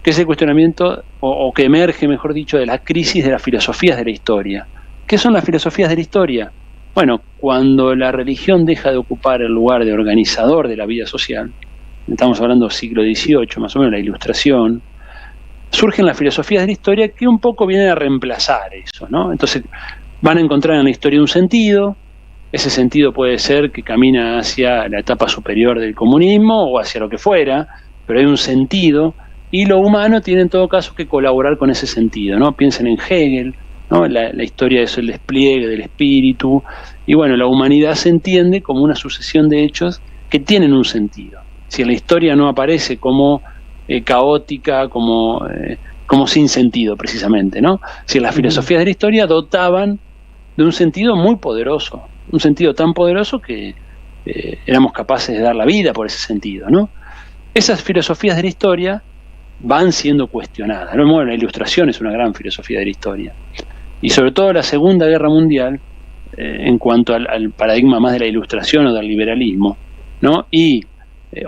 que es el cuestionamiento, o que emerge, mejor dicho, de la crisis de las filosofías de la historia. ¿Qué son las filosofías de la historia? Bueno, cuando la religión deja de ocupar el lugar de organizador de la vida social, estamos hablando del siglo XVIII, más o menos, la Ilustración, surgen las filosofías de la historia que un poco vienen a reemplazar eso, ¿no? Entonces van a encontrar en la historia un sentido, ese sentido puede ser que camina hacia la etapa superior del comunismo o hacia lo que fuera, pero hay un sentido, y lo humano tiene en todo caso que colaborar con ese sentido, ¿no? Piensen en Hegel, ¿no? La historia es el despliegue del espíritu, y bueno, la humanidad se entiende como una sucesión de hechos que tienen un sentido. Si la historia no aparece como caótica, como sin sentido precisamente, ¿no? Si las filosofías de la historia dotaban de un sentido muy poderoso, un sentido tan poderoso que éramos capaces de dar la vida por ese sentido, ¿no? Esas filosofías de la historia van siendo cuestionadas, ¿no? Bueno, la Ilustración es una gran filosofía de la historia, y sobre todo la Segunda Guerra Mundial, en cuanto al paradigma más de la Ilustración o del liberalismo, ¿no?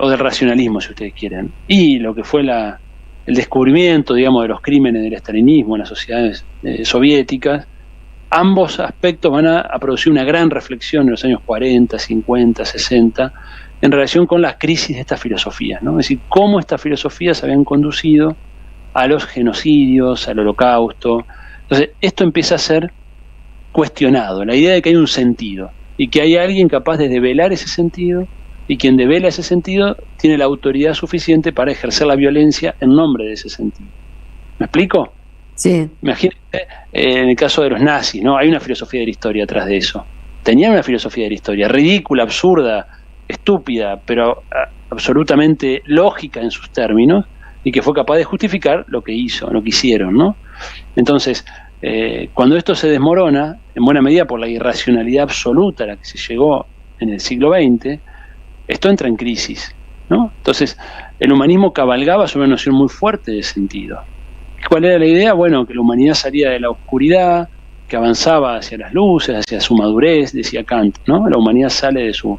O del racionalismo, si ustedes quieren, y lo que fue el descubrimiento, digamos, de los crímenes del estalinismo en las sociedades soviéticas, ambos aspectos van a producir una gran reflexión en los años 40, 50, 60, en relación con las crisis de estas filosofías, ¿no? Es decir, cómo estas filosofías habían conducido a los genocidios, al holocausto. Entonces, esto empieza a ser cuestionado, la idea de que hay un sentido, y que hay alguien capaz de develar ese sentido, y quien devela ese sentido tiene la autoridad suficiente para ejercer la violencia en nombre de ese sentido. ¿Me explico? Sí. Imagínate, en el caso de los nazis, ¿no? Hay una filosofía de la historia atrás de eso. Tenían una filosofía de la historia, ridícula, absurda, estúpida, pero absolutamente lógica en sus términos, y que fue capaz de justificar lo que hicieron, ¿no? Entonces, cuando esto se desmorona, en buena medida por la irracionalidad absoluta a la que se llegó en el siglo XX, esto entra en crisis, ¿no? Entonces, el humanismo cabalgaba sobre una noción muy fuerte de sentido. ¿Cuál era la idea? Bueno, que la humanidad salía de la oscuridad, que avanzaba hacia las luces, hacia su madurez, decía Kant, ¿no? La humanidad sale de su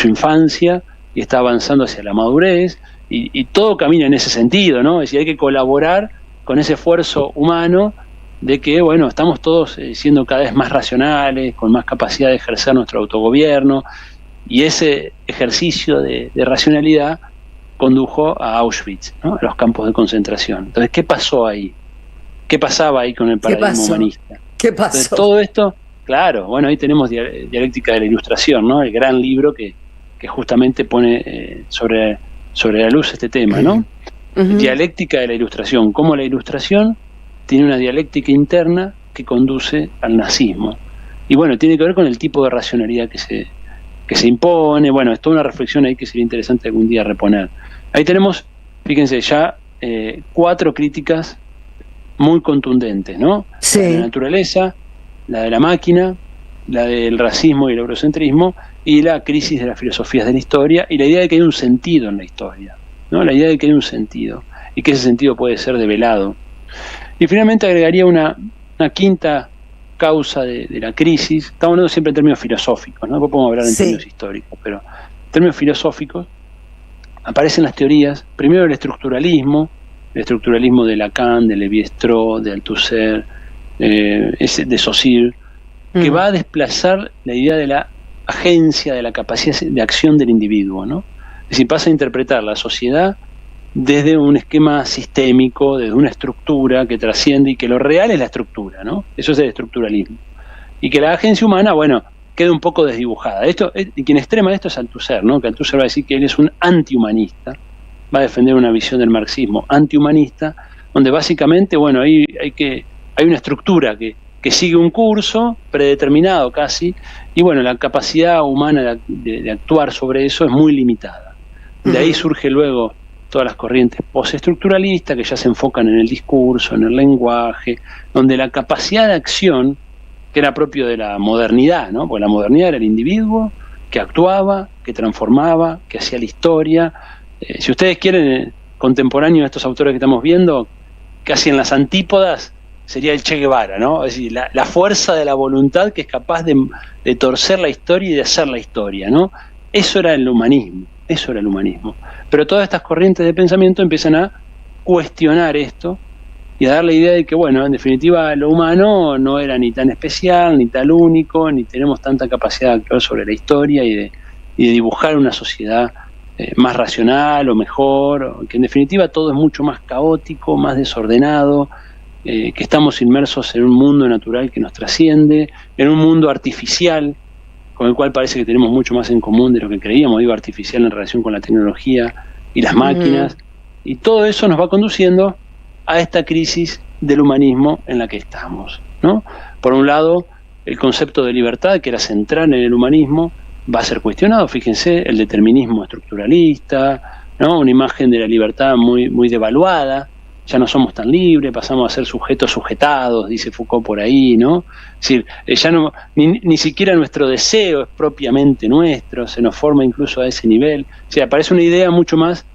infancia y está avanzando hacia la madurez, y todo camina en ese sentido, ¿no? Es decir, hay que colaborar con ese esfuerzo humano de que, bueno, estamos todos siendo cada vez más racionales, con más capacidad de ejercer nuestro autogobierno, y ese ejercicio de racionalidad condujo a Auschwitz, ¿no? A los campos de concentración. Entonces, ¿qué pasó ahí? ¿Qué pasaba ahí con el paradigma humanista? ¿Qué pasó? Entonces, todo esto, claro, bueno, ahí tenemos Dialéctica de la Ilustración, ¿no? El gran libro que justamente pone sobre la luz este tema, ¿no? Dialéctica de la Ilustración, cómo la Ilustración tiene una dialéctica interna que conduce al nazismo. Y bueno, tiene que ver con el tipo de racionalidad que se impone. Bueno, es toda una reflexión ahí que sería interesante algún día reponer. Ahí tenemos, fíjense, ya 4 críticas muy contundentes, ¿no? Sí. La de la naturaleza, la de la máquina, la del racismo y el eurocentrismo, y la crisis de las filosofías de la historia, y la idea de que hay un sentido en la historia, ¿no? La idea de que hay un sentido, y que ese sentido puede ser develado. Y finalmente agregaría una quinta causa de la crisis. Estamos hablando siempre en términos filosóficos, ¿no? Después podemos hablar en términos históricos, pero en términos filosóficos aparecen las teorías, primero el estructuralismo de Lacan, de Lévi-Strauss, de Althusser, de Saussure, que va a desplazar la idea de la agencia, de la capacidad de acción del individuo, ¿no? Es decir, pasa a interpretar la sociedad desde un esquema sistémico, desde una estructura que trasciende, y que lo real es la estructura, ¿no? Eso es el estructuralismo. Y que la agencia humana, bueno, queda un poco desdibujada. Y quien extrema esto es Althusser, ¿no? Que Althusser va a decir que él es un antihumanista, va a defender una visión del marxismo antihumanista, donde básicamente, bueno, hay una estructura que sigue un curso predeterminado casi, y bueno, la capacidad humana de actuar sobre eso es muy limitada. De ahí surge luego todas las corrientes postestructuralistas que ya se enfocan en el discurso, en el lenguaje, donde la capacidad de acción, que era propio de la modernidad, ¿no? Porque la modernidad era el individuo que actuaba, que transformaba, que hacía la historia. Si ustedes quieren, contemporáneo de estos autores que estamos viendo, casi en las antípodas, sería el Che Guevara, ¿no? Es decir, la fuerza de la voluntad que es capaz de torcer la historia y de hacer la historia, ¿no? Eso era el humanismo. Pero todas estas corrientes de pensamiento empiezan a cuestionar esto y a dar la idea de que, bueno, en definitiva lo humano no era ni tan especial, ni tan único, ni tenemos tanta capacidad de actuar sobre la historia y de dibujar una sociedad más racional o mejor, o que en definitiva todo es mucho más caótico, más desordenado, que estamos inmersos en un mundo natural que nos trasciende, en un mundo artificial, con el cual parece que tenemos mucho más en común de lo que creíamos, digo artificial en relación con la tecnología y las máquinas, y todo eso nos va conduciendo a esta crisis del humanismo en la que estamos, ¿no? Por un lado, el concepto de libertad, que era central en el humanismo, va a ser cuestionado. Fíjense, el determinismo estructuralista, ¿no? Una imagen de la libertad muy, muy devaluada. Ya no somos tan libres, pasamos a ser sujetos sujetados, dice Foucault por ahí, ¿no? Es decir, ya no, ni siquiera nuestro deseo es propiamente nuestro, se nos forma incluso a ese nivel. O sea, aparece una idea mucho más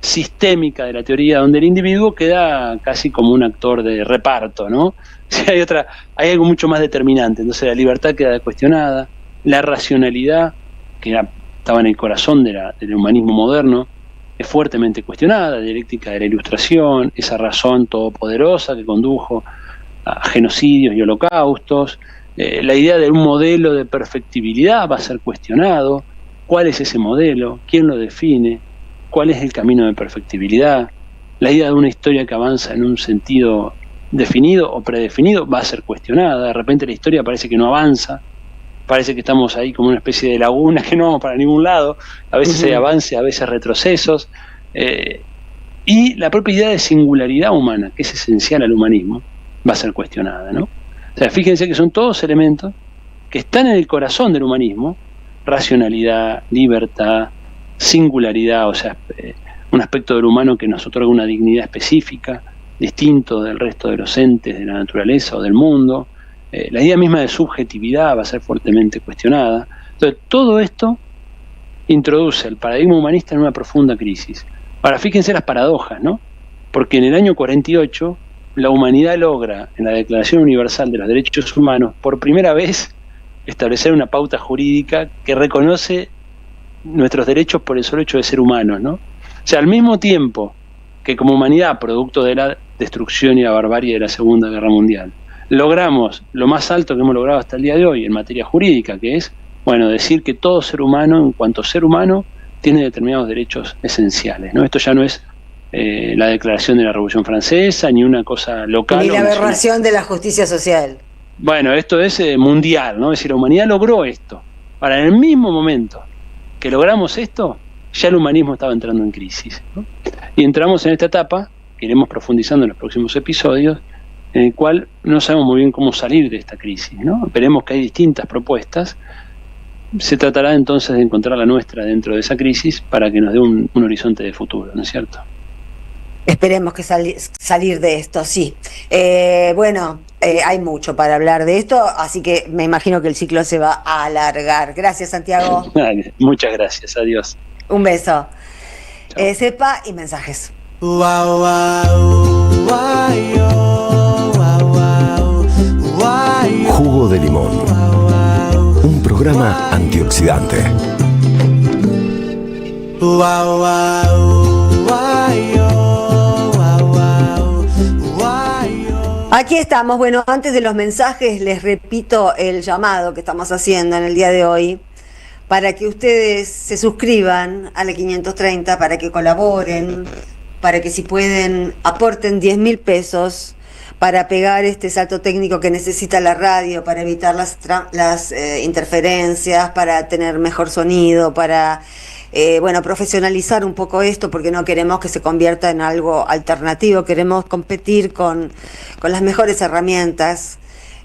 sistémica de la teoría, donde el individuo queda casi como un actor de reparto, ¿no? O sea, hay algo mucho más determinante. Entonces la libertad queda cuestionada, la racionalidad, que estaba en el corazón del humanismo moderno, es fuertemente cuestionada, la dialéctica de la Ilustración, esa razón todopoderosa que condujo a genocidios y holocaustos. La idea de un modelo de perfectibilidad va a ser cuestionado. ¿Cuál es ese modelo? ¿Quién lo define? ¿Cuál es el camino de perfectibilidad? La idea de una historia que avanza en un sentido definido o predefinido va a ser cuestionada. De repente la historia parece que no avanza, parece que estamos ahí como una especie de laguna que no vamos para ningún lado. A veces hay avance, a veces retrocesos. Y la propia idea de singularidad humana, que es esencial al humanismo, va a ser cuestionada, ¿no? O sea, fíjense que son todos elementos que están en el corazón del humanismo: racionalidad, libertad, singularidad, o sea, un aspecto del humano que nos otorga una dignidad específica, distinto del resto de los entes de la naturaleza o del mundo. La idea misma de subjetividad va a ser fuertemente cuestionada. Entonces, todo esto introduce el paradigma humanista en una profunda crisis. Ahora, fíjense las paradojas, ¿no? Porque en el año 48, la humanidad logra, en la Declaración Universal de los Derechos Humanos, por primera vez establecer una pauta jurídica que reconoce nuestros derechos por el solo hecho de ser humanos, ¿no? O sea, al mismo tiempo que como humanidad, producto de la destrucción y la barbarie de la Segunda Guerra Mundial, logramos lo más alto que hemos logrado hasta el día de hoy en materia jurídica, que es, bueno, decir que todo ser humano, en cuanto ser humano, tiene determinados derechos esenciales, ¿no? Esto ya no es la declaración de la Revolución Francesa, ni una cosa local. Ni la aberración de la justicia social. Bueno, esto es mundial, ¿no? Es decir, la humanidad logró esto. Ahora, en el mismo momento que logramos esto, ya el humanismo estaba entrando en crisis, ¿no? Y entramos en esta etapa, que iremos profundizando en los próximos episodios, en el cual no sabemos muy bien cómo salir de esta crisis, ¿no? Veremos que hay distintas propuestas. Se tratará entonces de encontrar la nuestra dentro de esa crisis para que nos dé un horizonte de futuro, ¿no es cierto? Esperemos que salir de esto, sí. Bueno, hay mucho para hablar de esto, así que me imagino que el ciclo se va a alargar. Gracias, Santiago. Muchas gracias, adiós. Un beso. Cepa y mensajes. Jugo de limón. Un programa antioxidante. Aquí estamos. Bueno, antes de los mensajes les repito el llamado que estamos haciendo en el día de hoy para que ustedes se suscriban a la 530, para que colaboren, para que si pueden aporten 10.000 pesos para pegar este salto técnico que necesita la radio, para evitar las interferencias, para tener mejor sonido, para profesionalizar un poco esto, porque no queremos que se convierta en algo alternativo, queremos competir con las mejores herramientas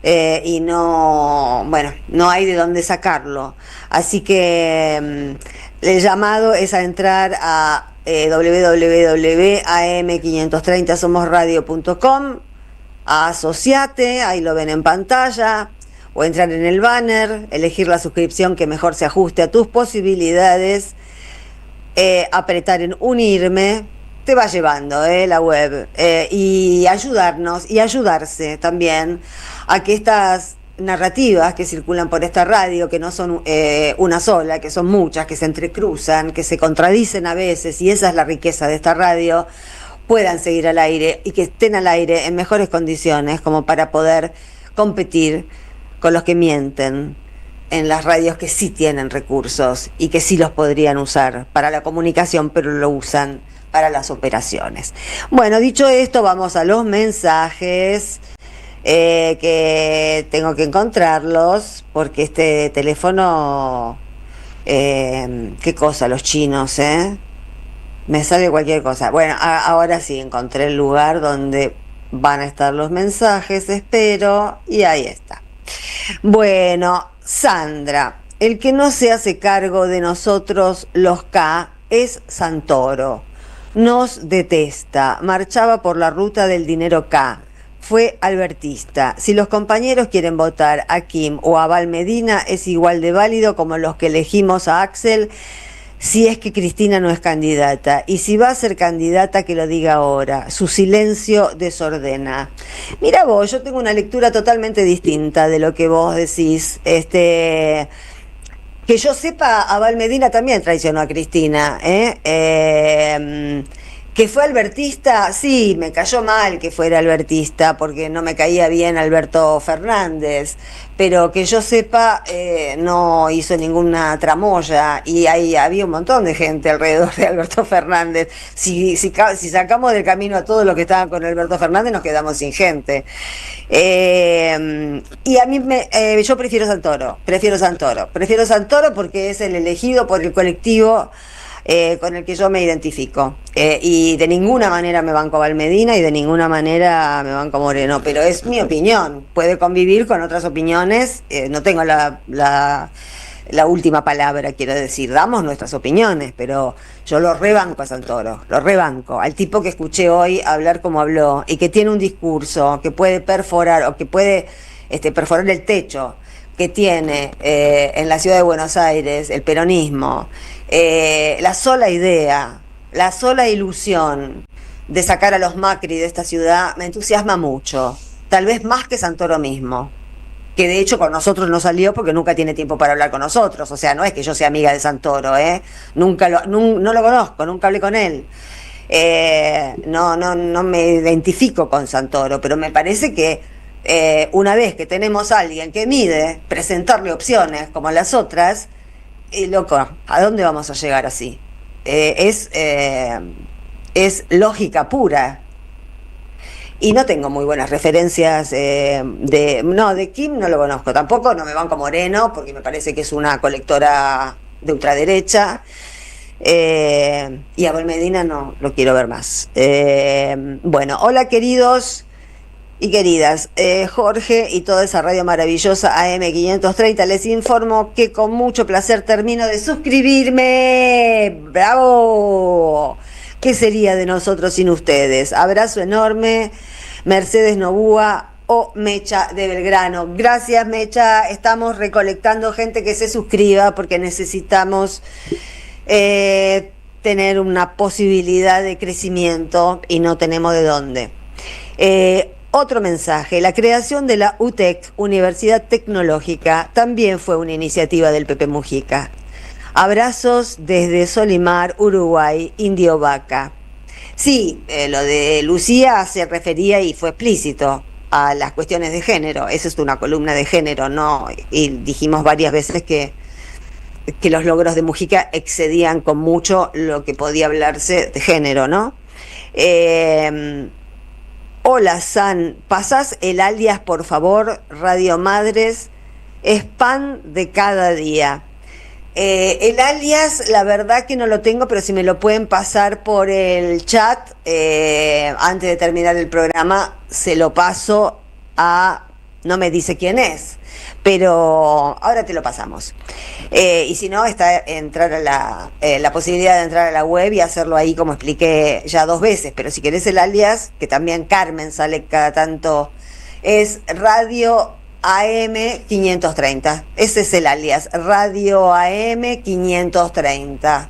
y no hay de dónde sacarlo. Así que el llamado es a entrar a www.am530somosradio.com, a asociate, ahí lo ven en pantalla, o entrar en el banner, elegir la suscripción que mejor se ajuste a tus posibilidades, apretar en unirme, te va llevando la web, y ayudarnos y ayudarse también a que estas narrativas que circulan por esta radio, que no son una sola, que son muchas, que se entrecruzan, que se contradicen a veces, y esa es la riqueza de esta radio, puedan seguir al aire y que estén al aire en mejores condiciones como para poder competir con los que mienten en las radios que sí tienen recursos y que sí los podrían usar para la comunicación, pero lo usan para las operaciones. Bueno, dicho esto, vamos a los mensajes, que tengo que encontrarlos, porque este teléfono, qué cosa, los chinos, me sale cualquier cosa. Bueno, ahora sí, encontré el lugar donde van a estar los mensajes, espero, y ahí está. Bueno, Sandra, el que no se hace cargo de nosotros los K es Santoro. Nos detesta, marchaba por la ruta del dinero K, fue albertista. Si los compañeros quieren votar a Kim o a Val Medina, es igual de válido como los que elegimos a Axel, si es que Cristina no es candidata. Y si va a ser candidata, que lo diga ahora. Su silencio desordena. Mira vos, yo tengo una lectura totalmente distinta de lo que vos decís. Que yo sepa, Abel Medina también traicionó a Cristina, que fue albertista, sí, me cayó mal que fuera albertista, porque no me caía bien Alberto Fernández, pero que yo sepa, no hizo ninguna tramoya, y había un montón de gente alrededor de Alberto Fernández. Si sacamos del camino a todos los que estaban con Alberto Fernández, nos quedamos sin gente. Y a mí yo prefiero Santoro porque es el elegido por el colectivo con el que yo me identifico, y de ninguna manera me banco Valmedina y de ninguna manera me banco Moreno, pero es mi opinión, puede convivir con otras opiniones, no tengo la última palabra, quiero decir, damos nuestras opiniones, pero yo lo rebanco a Santoro, lo rebanco, al tipo que escuché hoy hablar como habló y que tiene un discurso que puede perforar o que puede perforar el techo que tiene en la ciudad de Buenos Aires el peronismo. La sola idea, la sola ilusión de sacar a los Macri de esta ciudad me entusiasma mucho, tal vez más que Santoro mismo, que de hecho con nosotros no salió porque nunca tiene tiempo para hablar con nosotros, o sea, no es que yo sea amiga de Santoro, no lo conozco, nunca hablé con él, no me identifico con Santoro, pero me parece que una vez que tenemos a alguien que mide presentarle opciones como las otras, loco, ¿a dónde vamos a llegar así? Es lógica pura. Y no tengo muy buenas referencias de Kim no lo conozco, tampoco no me banco Moreno, porque me parece que es una colectora de ultraderecha, y a Abel Medina no lo quiero ver más. Bueno, hola queridos y queridas, Jorge y toda esa radio maravillosa AM530, les informo que con mucho placer termino de suscribirme. ¡Bravo! ¿Qué sería de nosotros sin ustedes? Abrazo enorme, Mercedes Nobúa o Mecha de Belgrano. Gracias, Mecha, estamos recolectando gente que se suscriba porque necesitamos tener una posibilidad de crecimiento y no tenemos de dónde. Otro mensaje, la creación de la UTEC, Universidad Tecnológica, también fue una iniciativa del Pepe Mujica. Abrazos desde Solimar, Uruguay, Indio Vaca. Sí, lo de Lucía se refería y fue explícito a las cuestiones de género. Esa es una columna de género, ¿no? Y dijimos varias veces que los logros de Mujica excedían con mucho lo que podía hablarse de género, ¿no? Hola, San, ¿pasás el alias, por favor? Radio Madres, es pan de cada día. El alias, la verdad que no lo tengo, pero si me lo pueden pasar por el chat, antes de terminar el programa, se lo paso a... No me dice quién es, pero ahora te lo pasamos. Y si no, está entrar a la posibilidad de entrar a la web y hacerlo ahí como expliqué ya 2 veces. Pero si querés el alias, que también Carmen sale cada tanto, es Radio AM 530. Ese es el alias, Radio AM 530.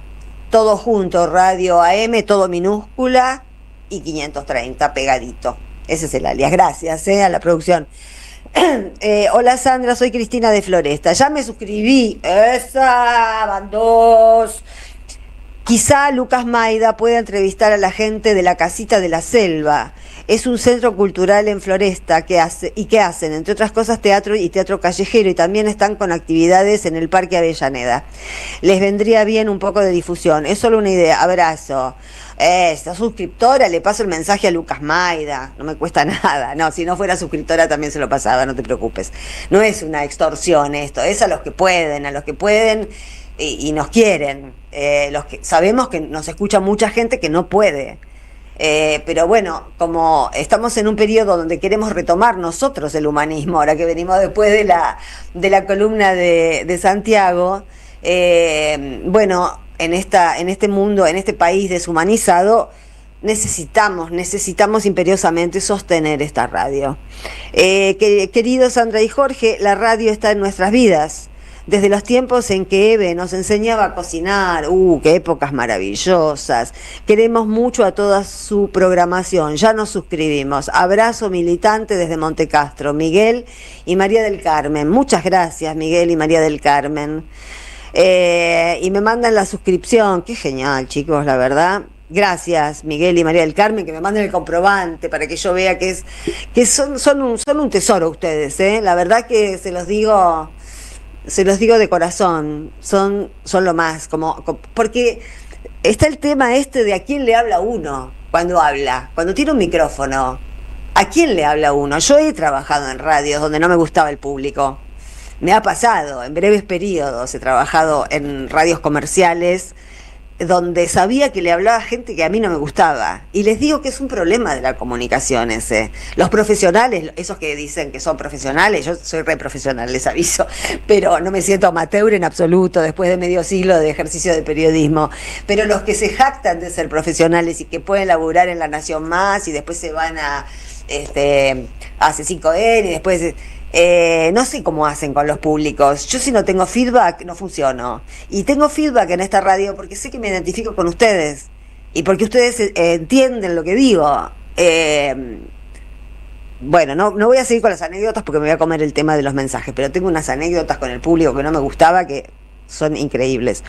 Todo junto, Radio AM, todo minúscula y 530 pegadito. Ese es el alias. Gracias a la producción. Hola Sandra, soy Cristina de Floresta. Ya me suscribí. ¡Esa! Van 2. Quizá Lucas Maida pueda entrevistar a la gente de la Casita de la Selva. Es un centro cultural en Floresta que hacen, entre otras cosas, teatro y teatro callejero, y también están con actividades en el Parque Avellaneda. Les vendría bien un poco de difusión. Es solo una idea. Abrazo. Esta suscriptora, le paso el mensaje a Lucas Maida, no me cuesta nada. No, si no fuera suscriptora también se lo pasaba, no te preocupes. No es una extorsión esto, es a los que pueden y nos quieren. Los que sabemos que nos escucha mucha gente que no puede. Pero bueno, como estamos en un periodo donde queremos retomar nosotros el humanismo, ahora que venimos después de la columna de Santiago, bueno, en este mundo, en este país deshumanizado, necesitamos imperiosamente sostener esta radio. Queridos Sandra y Jorge, la radio está en nuestras vidas. Desde los tiempos en que Eve nos enseñaba a cocinar, qué épocas maravillosas. Queremos mucho a toda su programación, ya nos suscribimos. Abrazo militante desde Montecastro, Miguel y María del Carmen. Muchas gracias, Miguel y María del Carmen. Y me mandan la suscripción. Qué genial, chicos, la verdad. Gracias, Miguel y María del Carmen, que me manden el comprobante para que yo vea que son un tesoro ustedes, ¿eh? La verdad que se los digo de corazón, son lo más, porque está el tema de a quién le habla uno cuando tiene un micrófono. ¿A quién le habla uno? Yo he trabajado en radios donde no me gustaba el público. Me ha pasado, en breves periodos he trabajado en radios comerciales donde sabía que le hablaba a gente que a mí no me gustaba. Y les digo que es un problema de la comunicación ese. Los profesionales, esos que dicen que son profesionales, yo soy re profesional, les aviso, pero no me siento amateur en absoluto después de medio siglo de ejercicio de periodismo. Pero los que se jactan de ser profesionales y que pueden laburar en La Nación Más y después se van a C5N y después... no sé cómo hacen con los públicos. Yo si no tengo feedback no funciono. Y tengo feedback en esta radio porque sé que me identifico con ustedes y porque ustedes entienden lo que digo. Bueno, no voy a seguir con las anécdotas porque me voy a comer el tema de los mensajes, pero tengo unas anécdotas con el público que no me gustaba que son increíbles.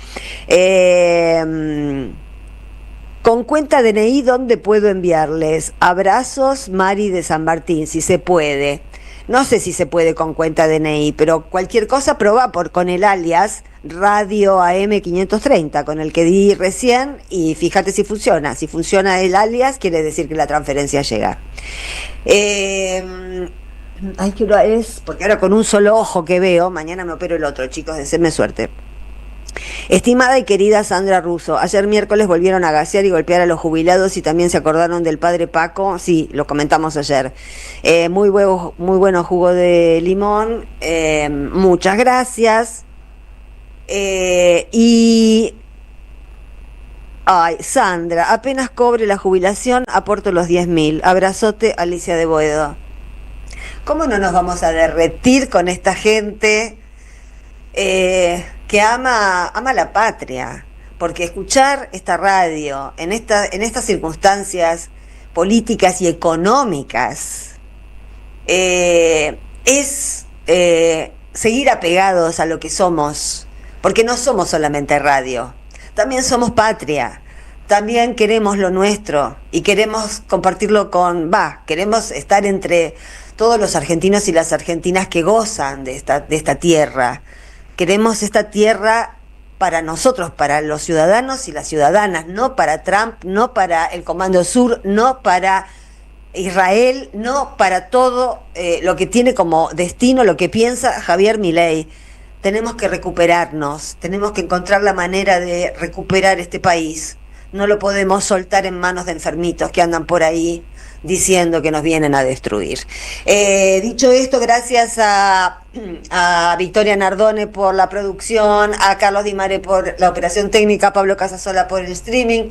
Con cuenta DNI, ¿dónde puedo enviarles? Abrazos, Mari de San Martín, si se puede. No sé si se puede con cuenta DNI, pero cualquier cosa probá con el alias Radio AM530, con el que di recién, y fíjate si funciona. Si funciona el alias, quiere decir que la transferencia llega. ¿Qué hora es? Porque ahora con un solo ojo que veo, mañana me opero el otro, chicos, deseenme suerte. Estimada y querida Sandra Russo, ayer miércoles volvieron a gasear y golpear a los jubilados y también se acordaron del padre Paco. Sí, lo comentamos ayer. Muy bueno jugo de limón. Muchas gracias. Sandra, apenas cobre la jubilación, aporto los 10.000. Abrazote, Alicia de Boedo. ¿Cómo no nos vamos a derretir con esta gente que ama la patria? Porque escuchar esta radio en estas circunstancias políticas y económicas es seguir apegados a lo que somos, porque no somos solamente radio, también somos patria, también queremos lo nuestro y queremos compartirlo queremos estar entre todos los argentinos y las argentinas que gozan de esta tierra. Queremos esta tierra para nosotros, para los ciudadanos y las ciudadanas, no para Trump, no para el Comando Sur, no para Israel, no para todo lo que tiene como destino, lo que piensa Javier Milei. Tenemos que recuperarnos, tenemos que encontrar la manera de recuperar este país. No lo podemos soltar en manos de enfermitos que andan por ahí diciendo que nos vienen a destruir. Dicho esto, gracias a Victoria Nardone por la producción, a Carlos Di Mare por la operación técnica, a Pablo Casasola por el streaming.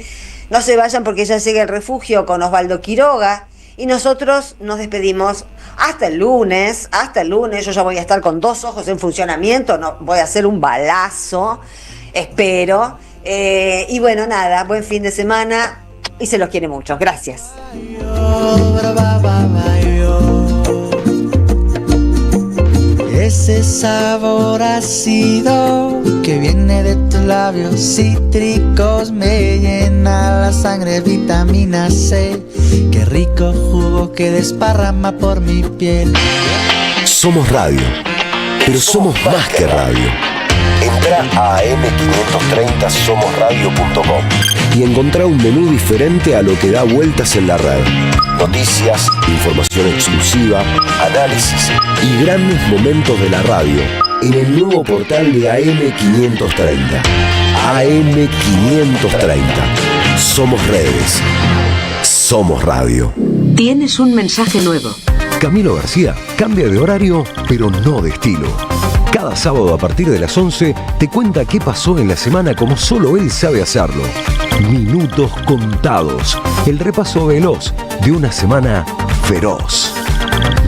No se vayan porque ya llega el refugio con Osvaldo Quiroga y nosotros nos despedimos hasta el lunes. Yo ya voy a estar con 2 ojos en funcionamiento, no voy a hacer un balazo, espero. Y bueno, nada, buen fin de semana y se los quiere mucho. Gracias. Ese sabor ácido que viene de tus labios cítricos me llena la sangre, vitamina C. Qué rico jugo que desparrama por mi piel. Somos radio, pero somos más que radio. Entra a am530somosradio.com y encontrá un menú diferente a lo que da vueltas en la red. Noticias, información exclusiva, análisis y grandes momentos de la radio en el nuevo portal de AM530. AM530. Somos redes. Somos radio. Tienes un mensaje nuevo. Camilo García cambia de horario, pero no de estilo. Cada sábado a partir de las 11 te cuenta qué pasó en la semana como solo él sabe hacerlo. Minutos contados. El repaso veloz de una semana feroz.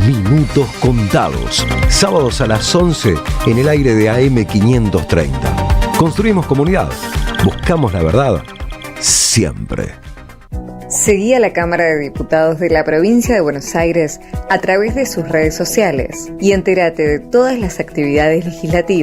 Minutos contados. Sábados a las 11 en el aire de AM530. Construimos comunidad. Buscamos la verdad. Siempre. Seguí a la Cámara de Diputados de la Provincia de Buenos Aires a través de sus redes sociales y entérate de todas las actividades legislativas.